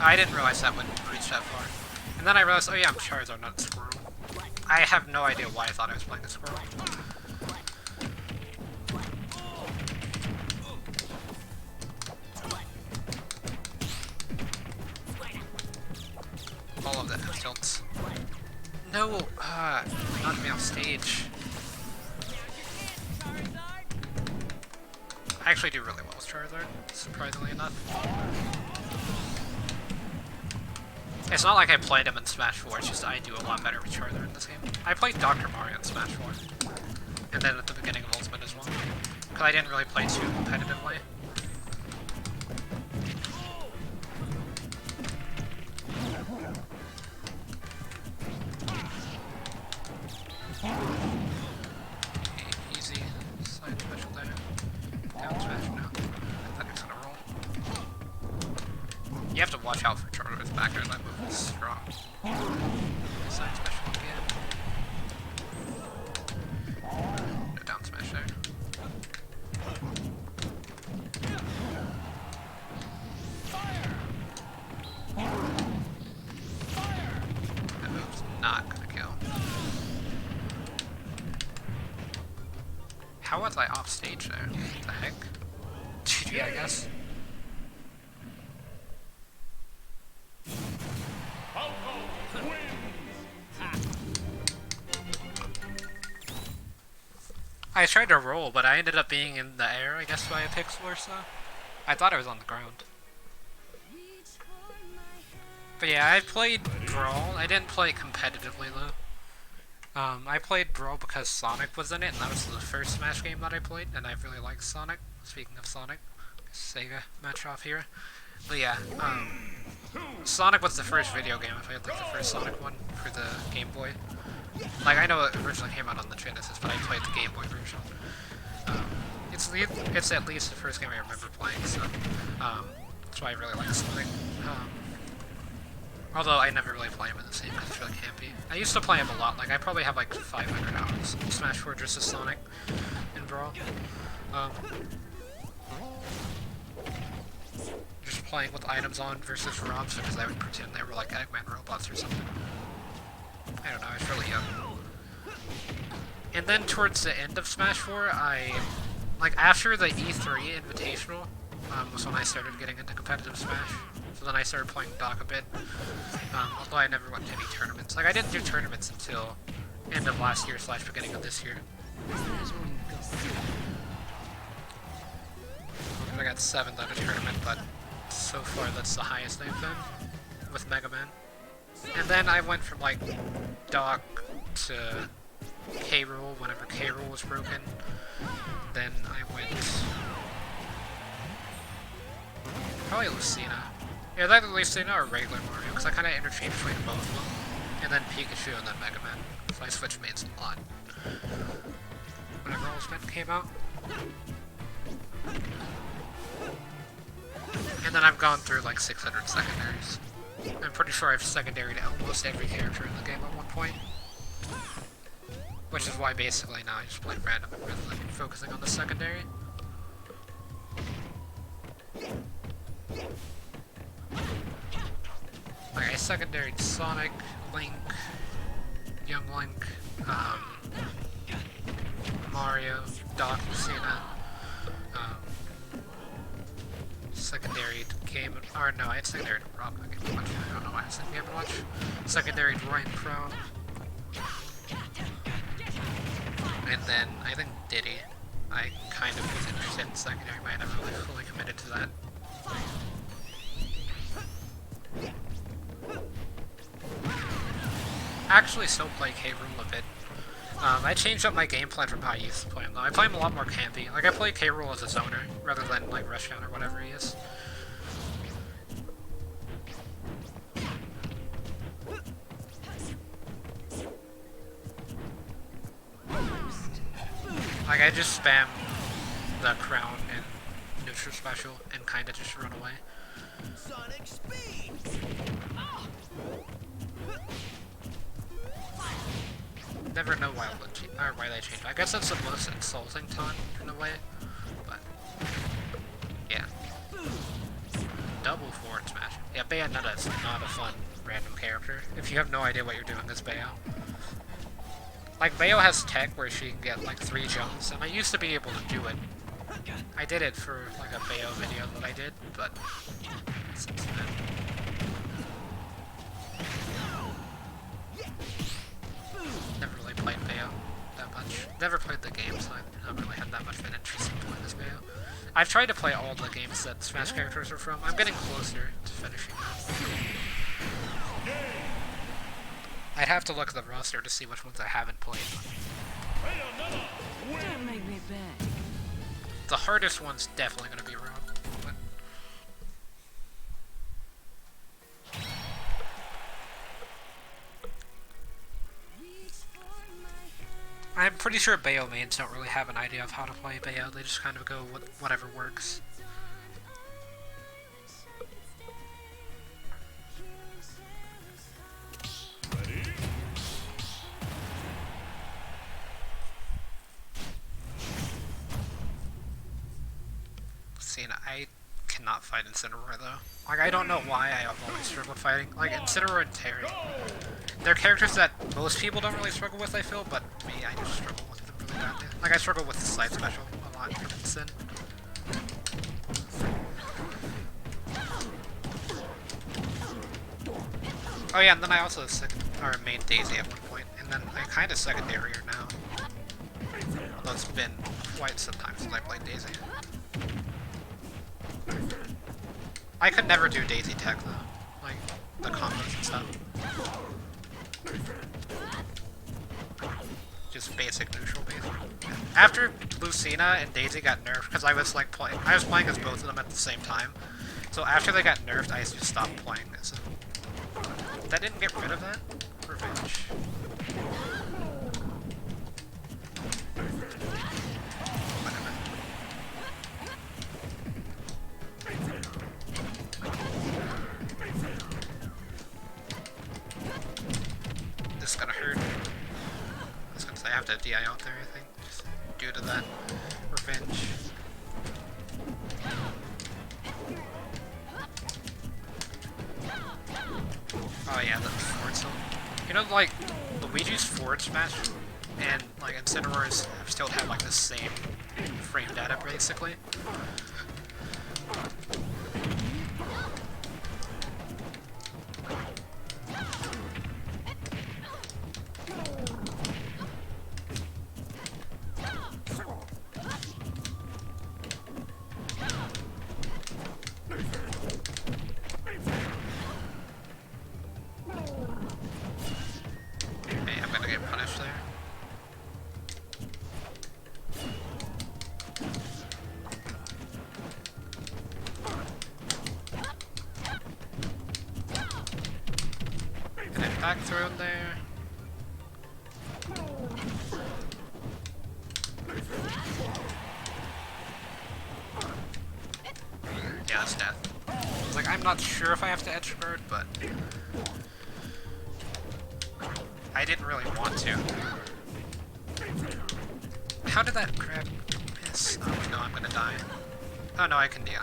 [SPEAKER 1] I didn't realize that would reach that far. And then I realized, oh yeah, I'm Charizard, not Squirrel. I have no idea why I thought I was playing a Squirrel. All of that has tilts. No! Knocked me off stage. I actually do really well with Charizard, surprisingly enough. It's not like I played him in Smash 4, it's just I do a lot better with Charizard in this game. I played Dr. Mario in Smash 4, and then at the beginning of Ultimate as well, because I didn't really play too competitively. Easy side special there. Down smash now. I think it's gonna roll. You have to watch out for Charizard's back there, that move is strong. Side special again. No down smash there. That move's not gonna kill. How was I off stage there? What the heck? GG, I guess. I tried to roll, but I ended up being in the air, I guess, by a pixel or so. I thought I was on the ground. But yeah, I played Brawl. I didn't play competitively, though. I played Brawl because Sonic was in it, and that was the first Smash game that I played, and I really liked Sonic. Speaking of Sonic, Sega match off here. But yeah, Sonic was the first video game, if I had like the first Sonic one for the Game Boy. Like, I know it originally came out on the Genesis, but I played the Game Boy version. It's at least the first game I remember playing, so that's why I really like Sonic. Although I never really play him in the same because it's really campy. I used to play him a lot, like I probably have like 500 hours in Smash 4 versus Sonic in Brawl. Just playing with items on versus ROMs because I would pretend they were like Eggman robots or something. I don't know, I was really young. And then towards the end of Smash 4, like after the E3 Invitational, was when I started getting into competitive Smash. So then I started playing Doc a bit, although I never went to any tournaments. Like, I didn't do tournaments until end of last year / beginning of this year. I got 7th at a tournament, but so far that's the highest I've been with Mega Man. And then I went from, like, Doc to K-Rool whenever K-Rool was broken. Then I went... probably Lucina. Yeah, either Lucina or regular Mario, because I kind of interchanged between both of them. And then Pikachu and then Mega Man. So I switched mains a lot. Whenever Ultimate came out. And then I've gone through like 600 secondaries. I'm pretty sure I've secondaried almost every character in the game at one point. Which is why basically now I just play random rather than focusing on the secondary. Like I secondaried Sonic, Link, Young Link, Mario, Doc, Lucina, secondaried Game & or no, I had secondaried Rob Game & Watch. I don't know why I said Game & Watch. Secondaried Ryan Crown. And then I think Diddy. I kind of was interested in secondary, but I never really fully committed to that. I actually still play K-Rool a bit. I changed up my game plan from how I used to play him though. I play him a lot more campy. Like I play K-Rool as a zoner, rather than like Rushdown or whatever he is. Like I just spam the crown and neutral special and kinda just run away.
[SPEAKER 2] Sonic speed.
[SPEAKER 1] Never know why they changed. I guess that's the most insulting taunt in a way, but yeah. Double forward smash. Yeah, Bayonetta is not a fun random character. If you have no idea what you're doing as Bayo. Like, Bayo has tech where she can get like 3 jumps, and I used to be able to do it. I did it for like a Bayo video that I did, but since then. Never really played Bayo that much. Never played the game, so I've not really had that much of an interest in playing this Bayo. I've tried to play all the games that Smash characters are from. I'm getting closer to finishing them. I'd have to look at the roster to see which ones I haven't played.
[SPEAKER 4] Don't make me beg.
[SPEAKER 1] The hardest one's definitely going to be Rob. But I'm pretty sure Bayo mains don't really have an idea of how to play Bayo. They just kind of go with whatever works. I cannot fight Incineroar though. Like, I don't know why I have always struggled fighting. Like, Incineroar and Terry. They're characters that most people don't really struggle with, I feel, but me, I just struggle with them really badly. Like, I struggle with the side special a lot in Sin. Oh yeah, and then I also main Daisy at one point, and then I kind of secondary her now. Although it's been quite some time since I played Daisy. I could never do Daisy tech though, like the combos and stuff. Just basic neutral base. After Lucina and Daisy got nerfed, because I was playing as both of them at the same time. So after they got nerfed, I just stopped playing this. That didn't get rid of that? Revenge. This is gonna hurt. I was gonna say I have to DI out there, I think, just due to that revenge. Oh yeah, the forward tilt. You know, like, Luigi's forward smash and, like, Incineroar's still have, like, the same frame data, basically. Back throw in there. Yeah, that's death. Like, I'm not sure if I have to edge guard, but I didn't really want to. How did that grab miss? Oh no, I'm gonna die. Oh no, I can DI.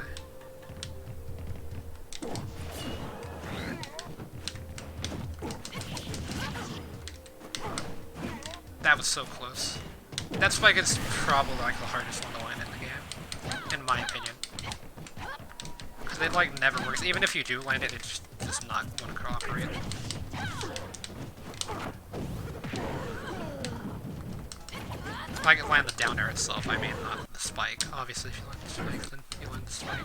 [SPEAKER 1] That was so close. That spike is probably like the hardest one to land in the game, in my opinion. Because it like never works. Even if you do land it, it just does not want to cooperate. Like land the down air itself, I mean, not the spike. Obviously, if you land the spike, then you land the spike.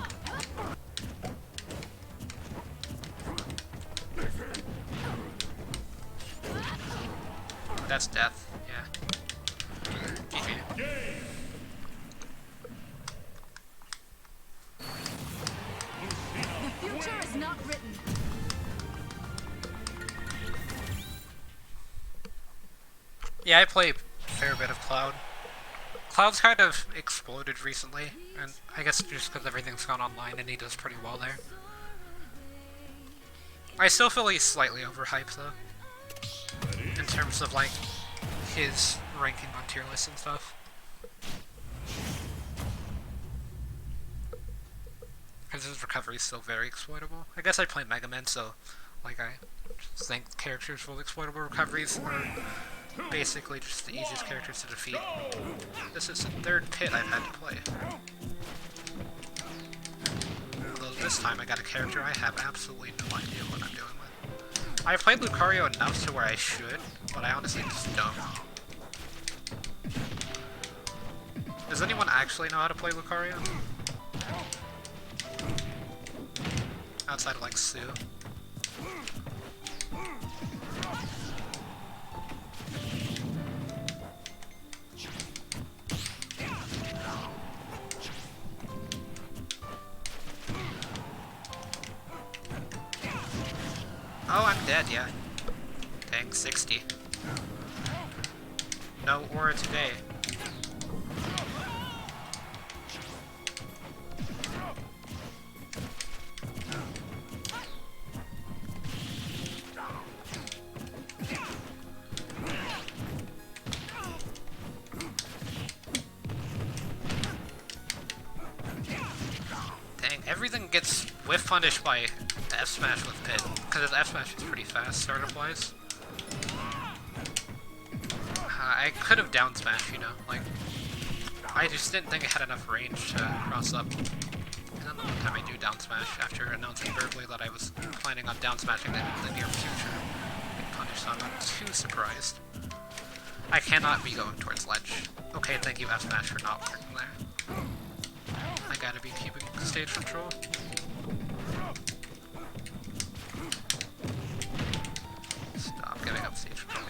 [SPEAKER 1] That's death, yeah. GG.
[SPEAKER 4] The future is not written.
[SPEAKER 1] Yeah, I play a fair bit of Cloud. Cloud's kind of exploded recently, and I guess just because everything's gone online and he does pretty well there. I still feel he's slightly overhyped though, in terms of like his ranking on tier lists and stuff. Because his recovery is still very exploitable. I guess I play Mega Man, so like I just think characters with exploitable recoveries are basically just the easiest characters to defeat. This is the third pit I've had to play. Although this time I got a character I have absolutely no idea what I'm doing with. I've played Lucario enough to where I should, but I honestly just don't. Does anyone actually know how to play Lucario? Outside of like Sue. Oh, I'm dead, yeah. Dang, 60. No aura today. Dang, everything gets whiff punished by F smash with Pit, because F smash is pretty fast startup wise. I could have down smash, you know, like I just didn't think I had enough range to cross up. And then the one time I do down smash after announcing verbally that I was planning on down smashing it in the near future, get punished, so I'm not too surprised. I cannot be going towards ledge. Okay, thank you F smash for not working there. I gotta be keeping stage control. Stop giving up stage control.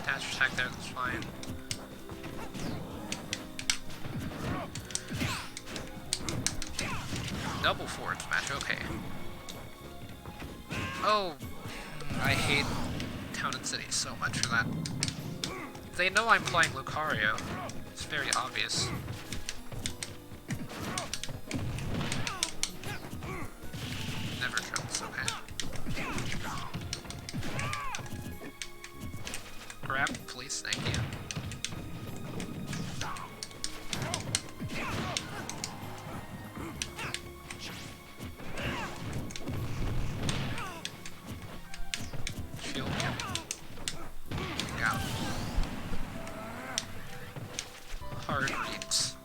[SPEAKER 1] Dash attack there, that's fine. Double forward smash, okay. Oh, I hate Town and City so much for that. They know I'm playing Lucario. It's very obvious. Never jumps, okay. Grab, please, thank you. Shield him. Out. Hard reads.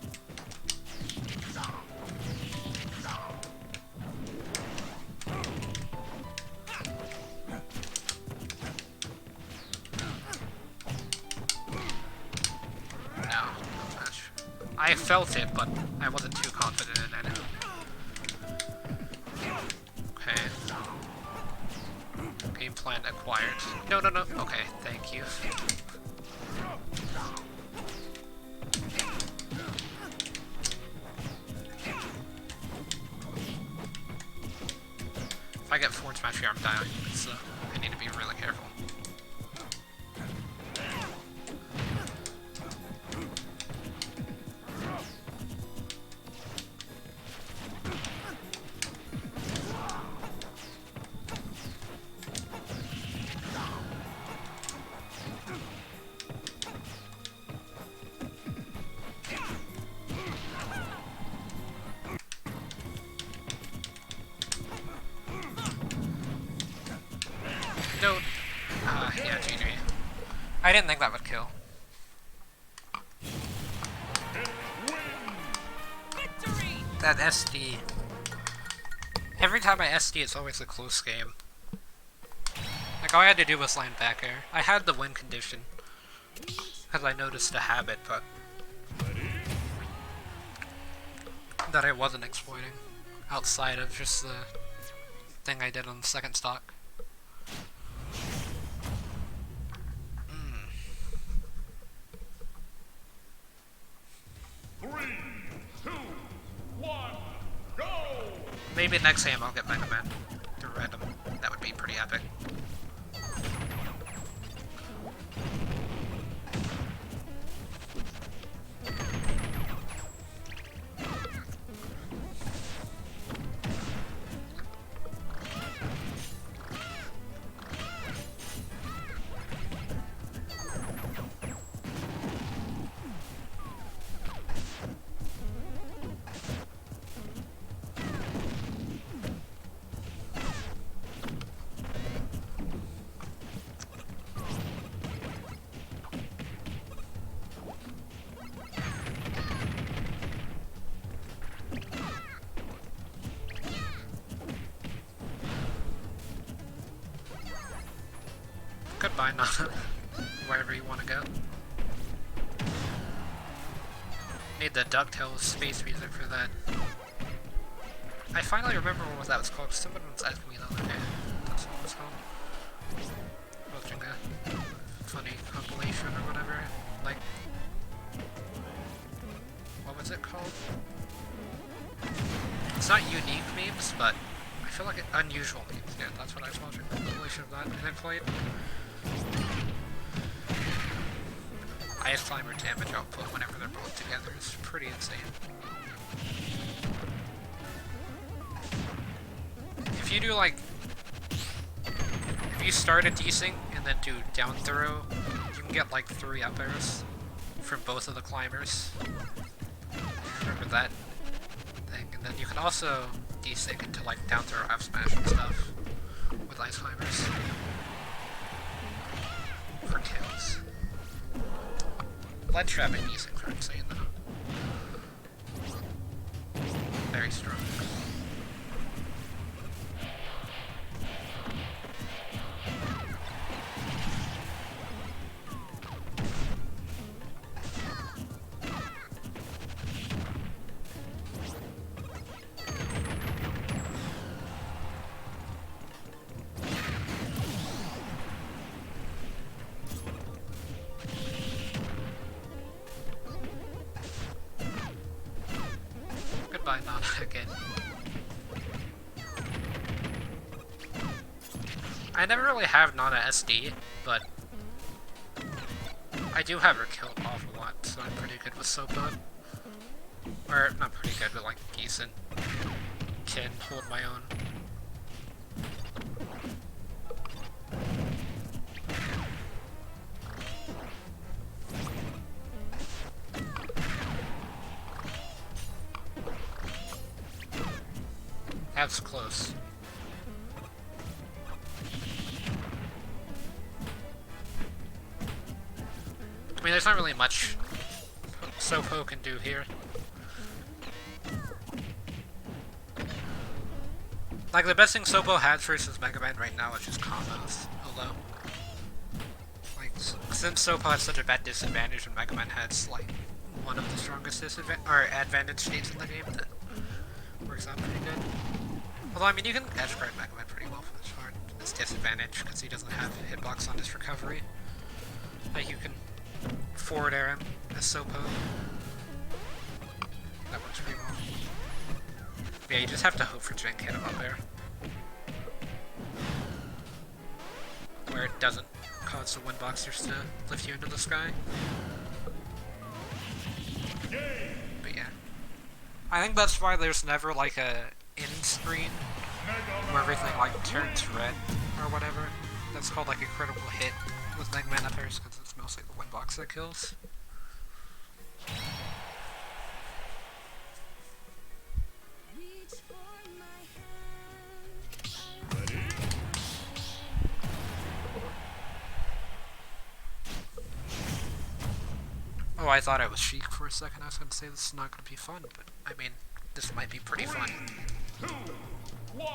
[SPEAKER 1] No, don't match. I felt it, but I wasn't too confident in it. Okay. Game plan acquired. No, no, no. Okay, thank you. If I get forward smash here, I'm dying, so I need to be really careful. No. Yeah, GG. I didn't think that would kill.
[SPEAKER 4] Victory!
[SPEAKER 1] That SD. Every time I SD, it's always a close game. Like, all I had to do was land back air. I had the win condition, because I noticed a habit, but that I wasn't exploiting, outside of just the thing I did on the second stock. Maybe next game I'll get Mega Man through random. That would be pretty epic. Goodbye, Nana. Wherever you want to go. Need the DuckTales space music for that. I finally remember what that was called. Someone was asking me the other day. That's what it was called. Watching a funny compilation or whatever. Like, what was it called? It's not unique memes, but I feel like unusual memes. Yeah, that's what I was watching. A compilation of that, and I played. Highest climber damage output whenever they're both together is pretty insane. If you do like, if you start a desync and then do down throw, you can get like 3 up airs from both of the climbers. Remember that thing, and then you can also desync into like down throw, half smash and stuff with ice climbers for kills. Ledge trapping desyncs are insane though. Very strong. Goodbye, Nana, again. I never really have Nana SD, but I do have her killed off a lot, so I'm pretty good with Sopa. Or, not pretty good, but like decent. Can hold my own. That's close. I mean, there's not really much Sopo can do here. Like, the best thing Sopo has versus Mega Man right now is just combos. Hello. Like, since Sopo has such a bad disadvantage and Mega Man has, like, one of the strongest advantage states in the game, that works out pretty good. Although, I mean, you can edge guard Mega Man pretty well for this part. This disadvantage, because he doesn't have hitbox on his recovery. Like, you can forward air him as Sopo. That works pretty well. Yeah, you just have to hope for Jink hit him up there. Where it doesn't cause the windboxers to lift you into the sky. But yeah. I think that's why there's never like a end screen where everything like turns red or whatever. That's called like a critical hit with Mega Man up airs, because it's mostly the windbox that kills. Oh, I thought it was Sheik for a second. I was going to say this is not going to be fun, but I mean, this might be pretty fun.
[SPEAKER 3] 2, 1,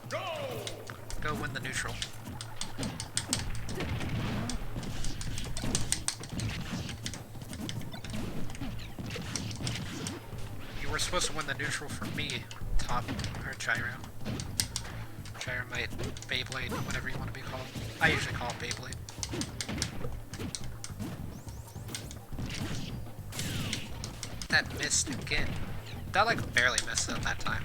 [SPEAKER 3] go!
[SPEAKER 1] Go win the neutral. You were supposed to win the neutral for me, top, or Gyro. Gyromite, Beyblade, whatever you want to be called. I usually call it Beyblade. That missed again. That like barely missed it that time.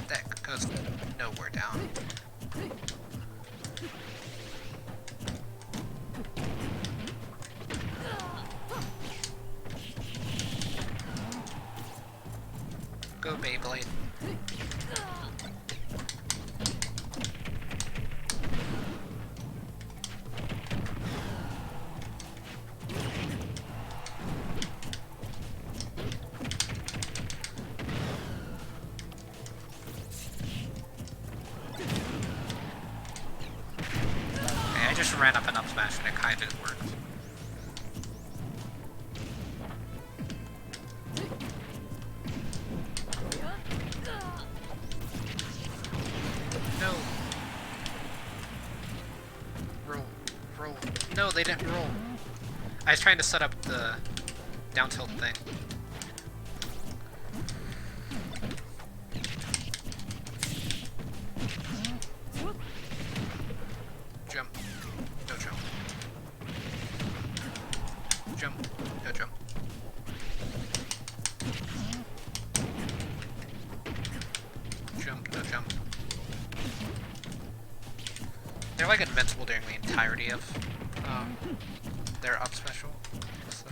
[SPEAKER 1] That goes nowhere down. Go Beyblade. just ran up and up smash and it kinda worked. No. Roll. Roll. No, they didn't roll. I was trying to set up the down tilt thing. Jump. No jump. Jump. No jump. Jump. No jump. They're like invincible during the entirety of their up special. So.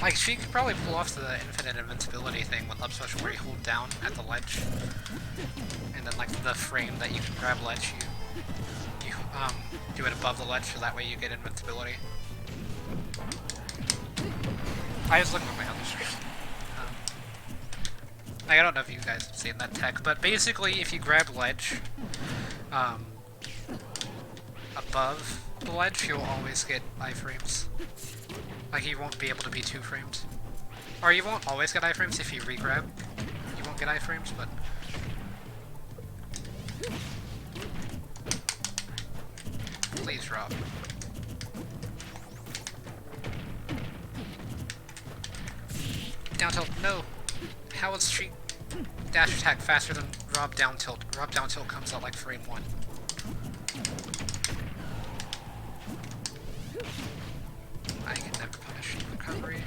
[SPEAKER 1] Like, she could probably pull off the infinite invincibility thing with up special where you hold down at the ledge. And then, like, the frame that you can grab ledge, you do it above the ledge so that way you get invincibility. I was looking at my other stream. I don't know if you guys have seen that tech, but basically if you grab ledge above the ledge, you'll always get iframes. Like, you won't be able to be 2 frames. Or you won't always get iframes if you re-grab. You won't get iframes, but... Please drop. Down tilt, no! How is she dash attack faster than Rob down tilt? Rob down tilt comes out like frame 1. I can never punish recovery.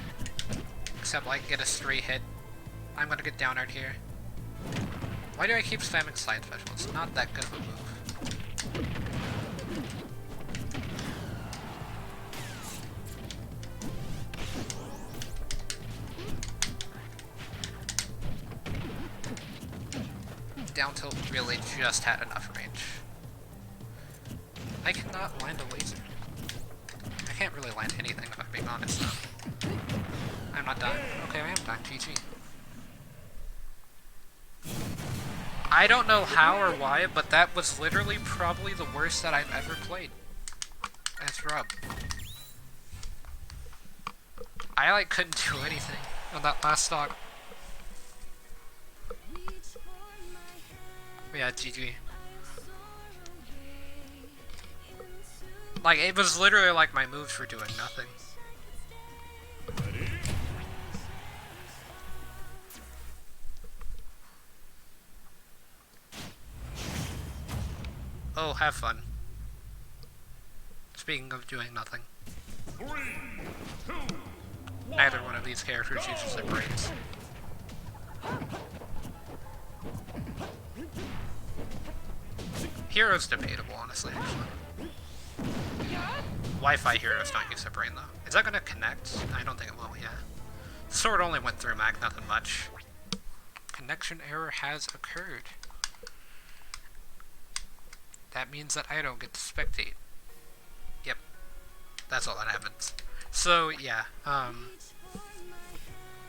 [SPEAKER 1] Except like get a straight hit. I'm gonna get down right here. Why do I keep spamming side special? It's not that good of a move. Down tilt really just had enough range. I cannot land a laser. I can't really land anything if I'm being honest though. I'm not done. Okay, I am done. GG. I don't know how or why, but that was literally probably the worst that I've ever played as Rob. I like couldn't do anything on that last stock. Yeah, GG. Like, it was literally like my moves were doing nothing. Oh, have fun. Speaking of doing nothing.
[SPEAKER 3] 3, 2, 1.
[SPEAKER 1] Neither one of these characters uses their brains. Hero's debatable, honestly, actually. Wi-Fi heroes don't use their brain, though. Is that gonna connect? I don't think it will, yeah. Sword only went through Mac, nothing much. Connection error has occurred. That means that I don't get to spectate. Yep. That's all that happens. So, yeah,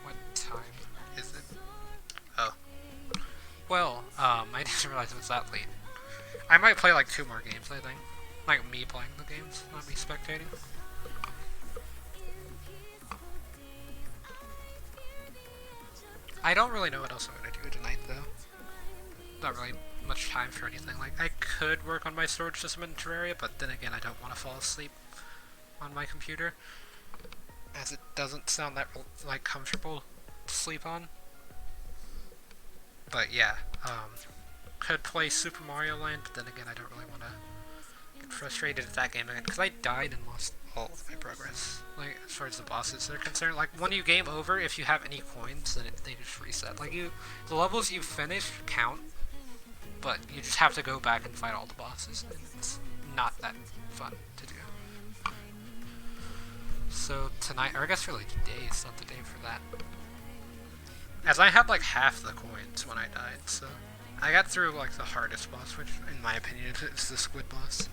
[SPEAKER 1] what time is it? Oh. Well, I didn't realize it was that late. I might play like 2 more games, I think. Like me playing the games, not me spectating. I don't really know what else I'm gonna do tonight, though. Not really much time for anything. Like, I could work on my storage system in Terraria, but then again, I don't want to fall asleep on my computer, as it doesn't sound that, like, comfortable to sleep on. But yeah, could play Super Mario Land, but then again, I don't really want to get frustrated at that game again, because I died and lost all of my progress, like, as far as the bosses are concerned. Like, when you game over, if you have any coins, then they just reset. Like, the levels you finish count, but you just have to go back and fight all the bosses, and it's not that fun to do. So tonight, or I guess really today is not the day for that. As I had like half the coins when I died, so I got through like the hardest boss, which in my opinion is the squid boss.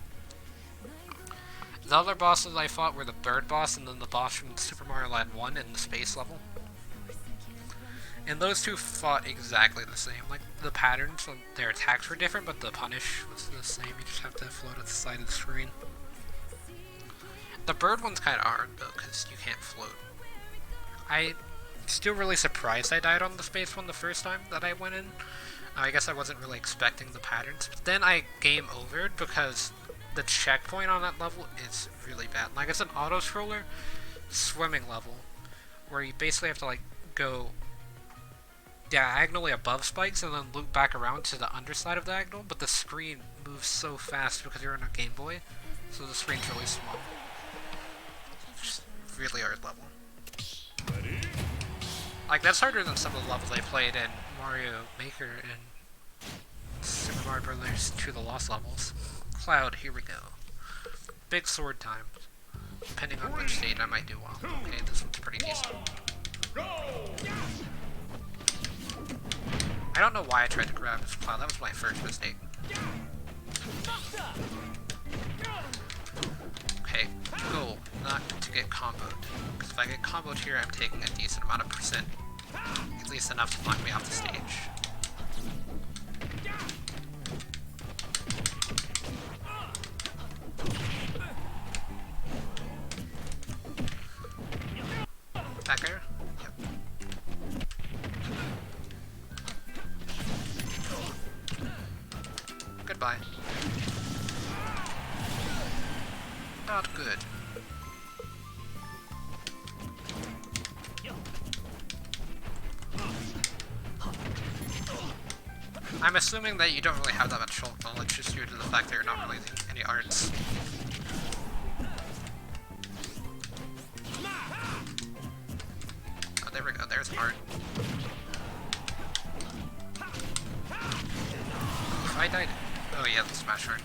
[SPEAKER 1] The other bosses I fought were the bird boss and then the boss from Super Mario Land 1 in the space level. And those two fought exactly the same. Like, the patterns on their attacks were different, but the punish was the same. You just have to float at the side of the screen. The bird one's kind of hard, though, because you can't float. I'm still really surprised I died on the space one the first time that I went in. I guess I wasn't really expecting the patterns. But then I game overed because the checkpoint on that level is really bad. Like, it's an auto-scroller swimming level where you basically have to, like, go diagonally above spikes and then loop back around to the underside of the diagonal, but the screen moves so fast because you're on a Game Boy, so the screen's really small. Just really hard level. Like, that's harder than some of the levels I played in Mario Maker and Super Mario Bros. 2 The Lost levels. Cloud, here we go. Big sword time. Depending on which state, I might do well. Okay, this one's pretty decent. I don't know why I tried to grab this cloud. That was my first mistake. Okay, goal, not to get comboed. Because if I get comboed here, I'm taking a decent amount of percent. At least enough to knock me off the stage. Back air? Yep. Goodbye. Not good. I'm assuming that you don't really have that much folk knowledge just due to the fact that you're not really using any arts. Oh, there we go, there's art. If I died... Oh yeah, the smash art.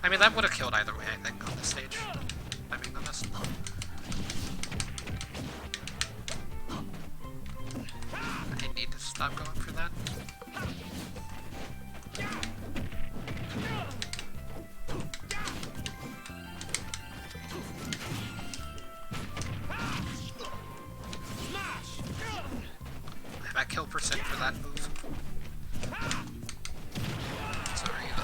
[SPEAKER 1] I mean, that would have killed either way, I think, on this stage. I mean, honest. I need to stop going for that. I have a kill percent for that move. Sorry, though.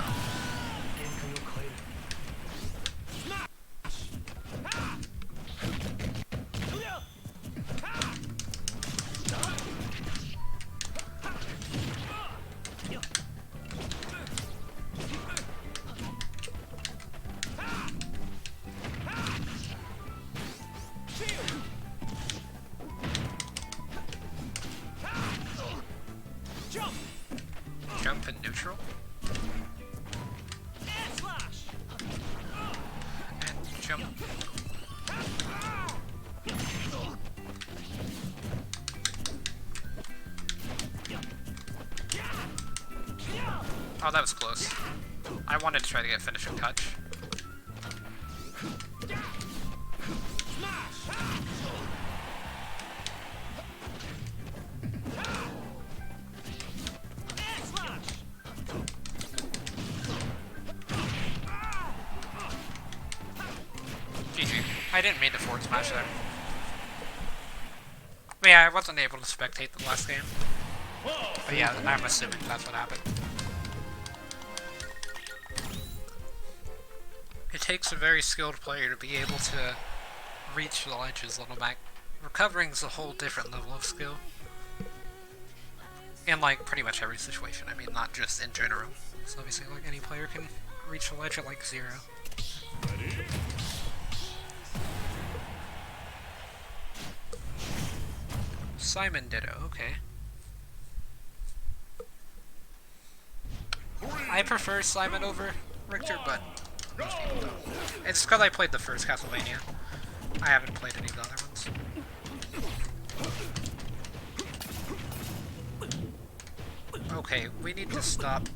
[SPEAKER 1] Jump in neutral. And jump. Oh, that was close. I wanted to try to get finishing touch. GG. I didn't mean to forward smash there. But yeah, I wasn't able to spectate the last game. But yeah, I'm assuming that's what happened. It takes a very skilled player to be able to reach the ledges little back. Recovering's a whole different level of skill. In like pretty much every situation, I mean not just in general. So obviously like any player can reach the ledge at like 0. Simon Ditto, okay. I prefer Simon over Richter, but most people don't. It's because I played the first Castlevania. I haven't played any of the other ones. Okay, we need to stop.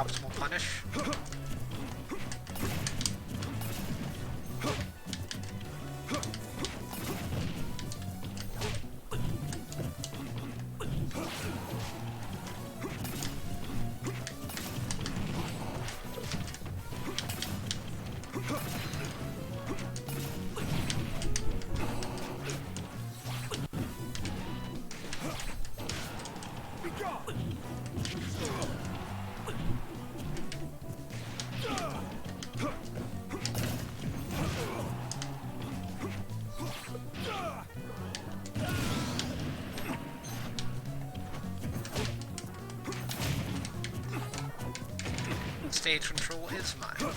[SPEAKER 1] optimal punish. Stage control is mine.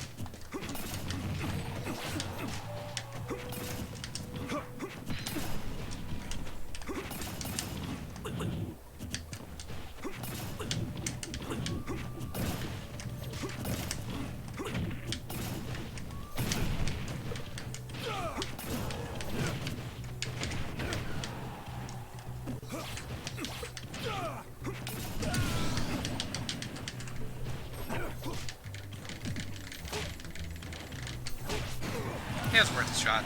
[SPEAKER 1] Yeah, it's worth a shot.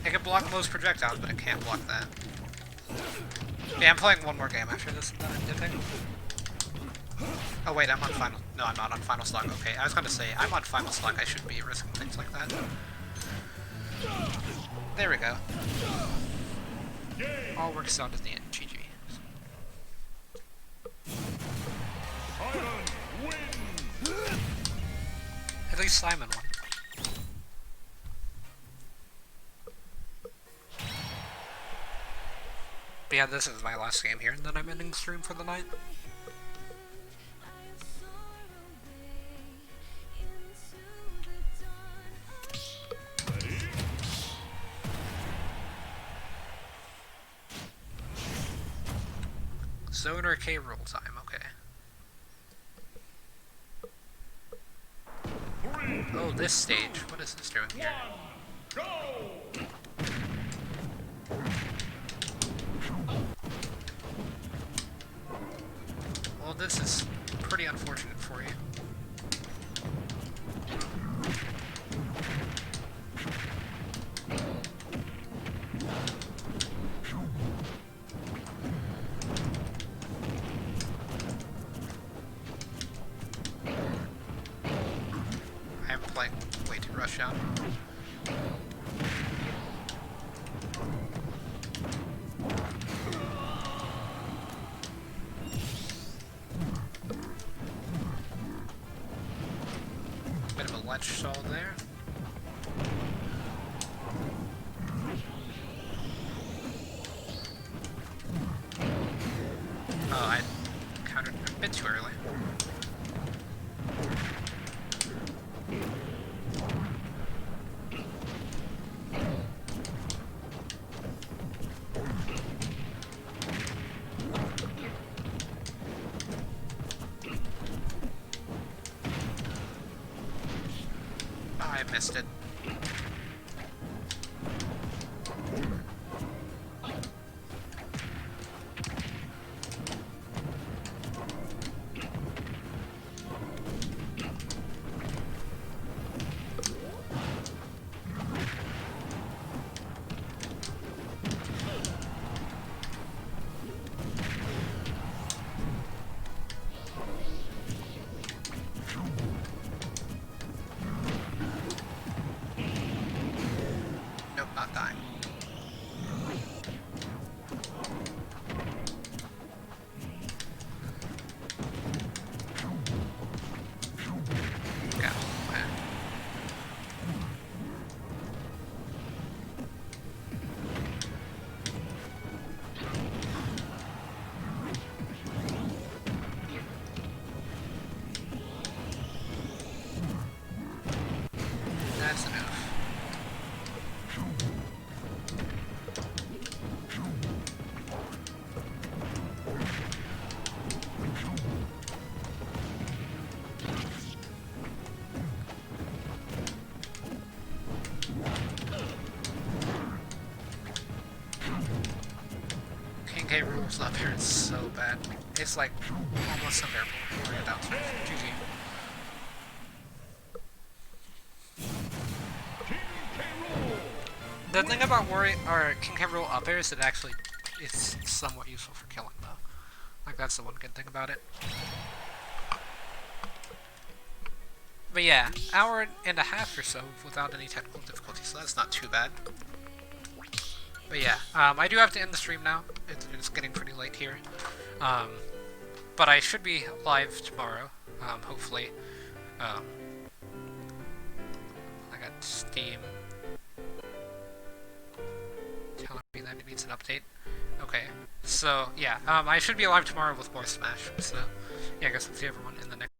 [SPEAKER 1] It can block most projectiles, but it can't block that. Yeah, I'm playing one more game after this, then I'm dipping. Oh wait, I'm on final... No, I'm not on final slug. Okay, I was gonna say, I'm on final slug, I shouldn't be risking things like that. There we go. All works out at the end. GG. At least Simon won. But yeah, this is my last game here, and then I'm ending stream for the night. Zone or K roll time, okay. Oh, this stage. What is this doing here? Well, this is pretty unfortunate for you. I am playing way too rushed out. Bit of a ledge stall there. Oh, I countered a bit too early. I missed it. King K. Rool's up here is so bad. It's like almost unbearable. We're gonna downstairs. GG. The thing about King K. Rool up air is that actually it's somewhat useful for killing though. Like that's the one good thing about it. But yeah, hour and a half or so without any technical difficulty, so that's not too bad. But yeah, I do have to end the stream now. It's getting pretty late here. But I should be live tomorrow, hopefully. I got Steam telling me that it needs an update. Okay, so yeah, I should be live tomorrow with more Smash. So yeah, I guess I'll see everyone in the next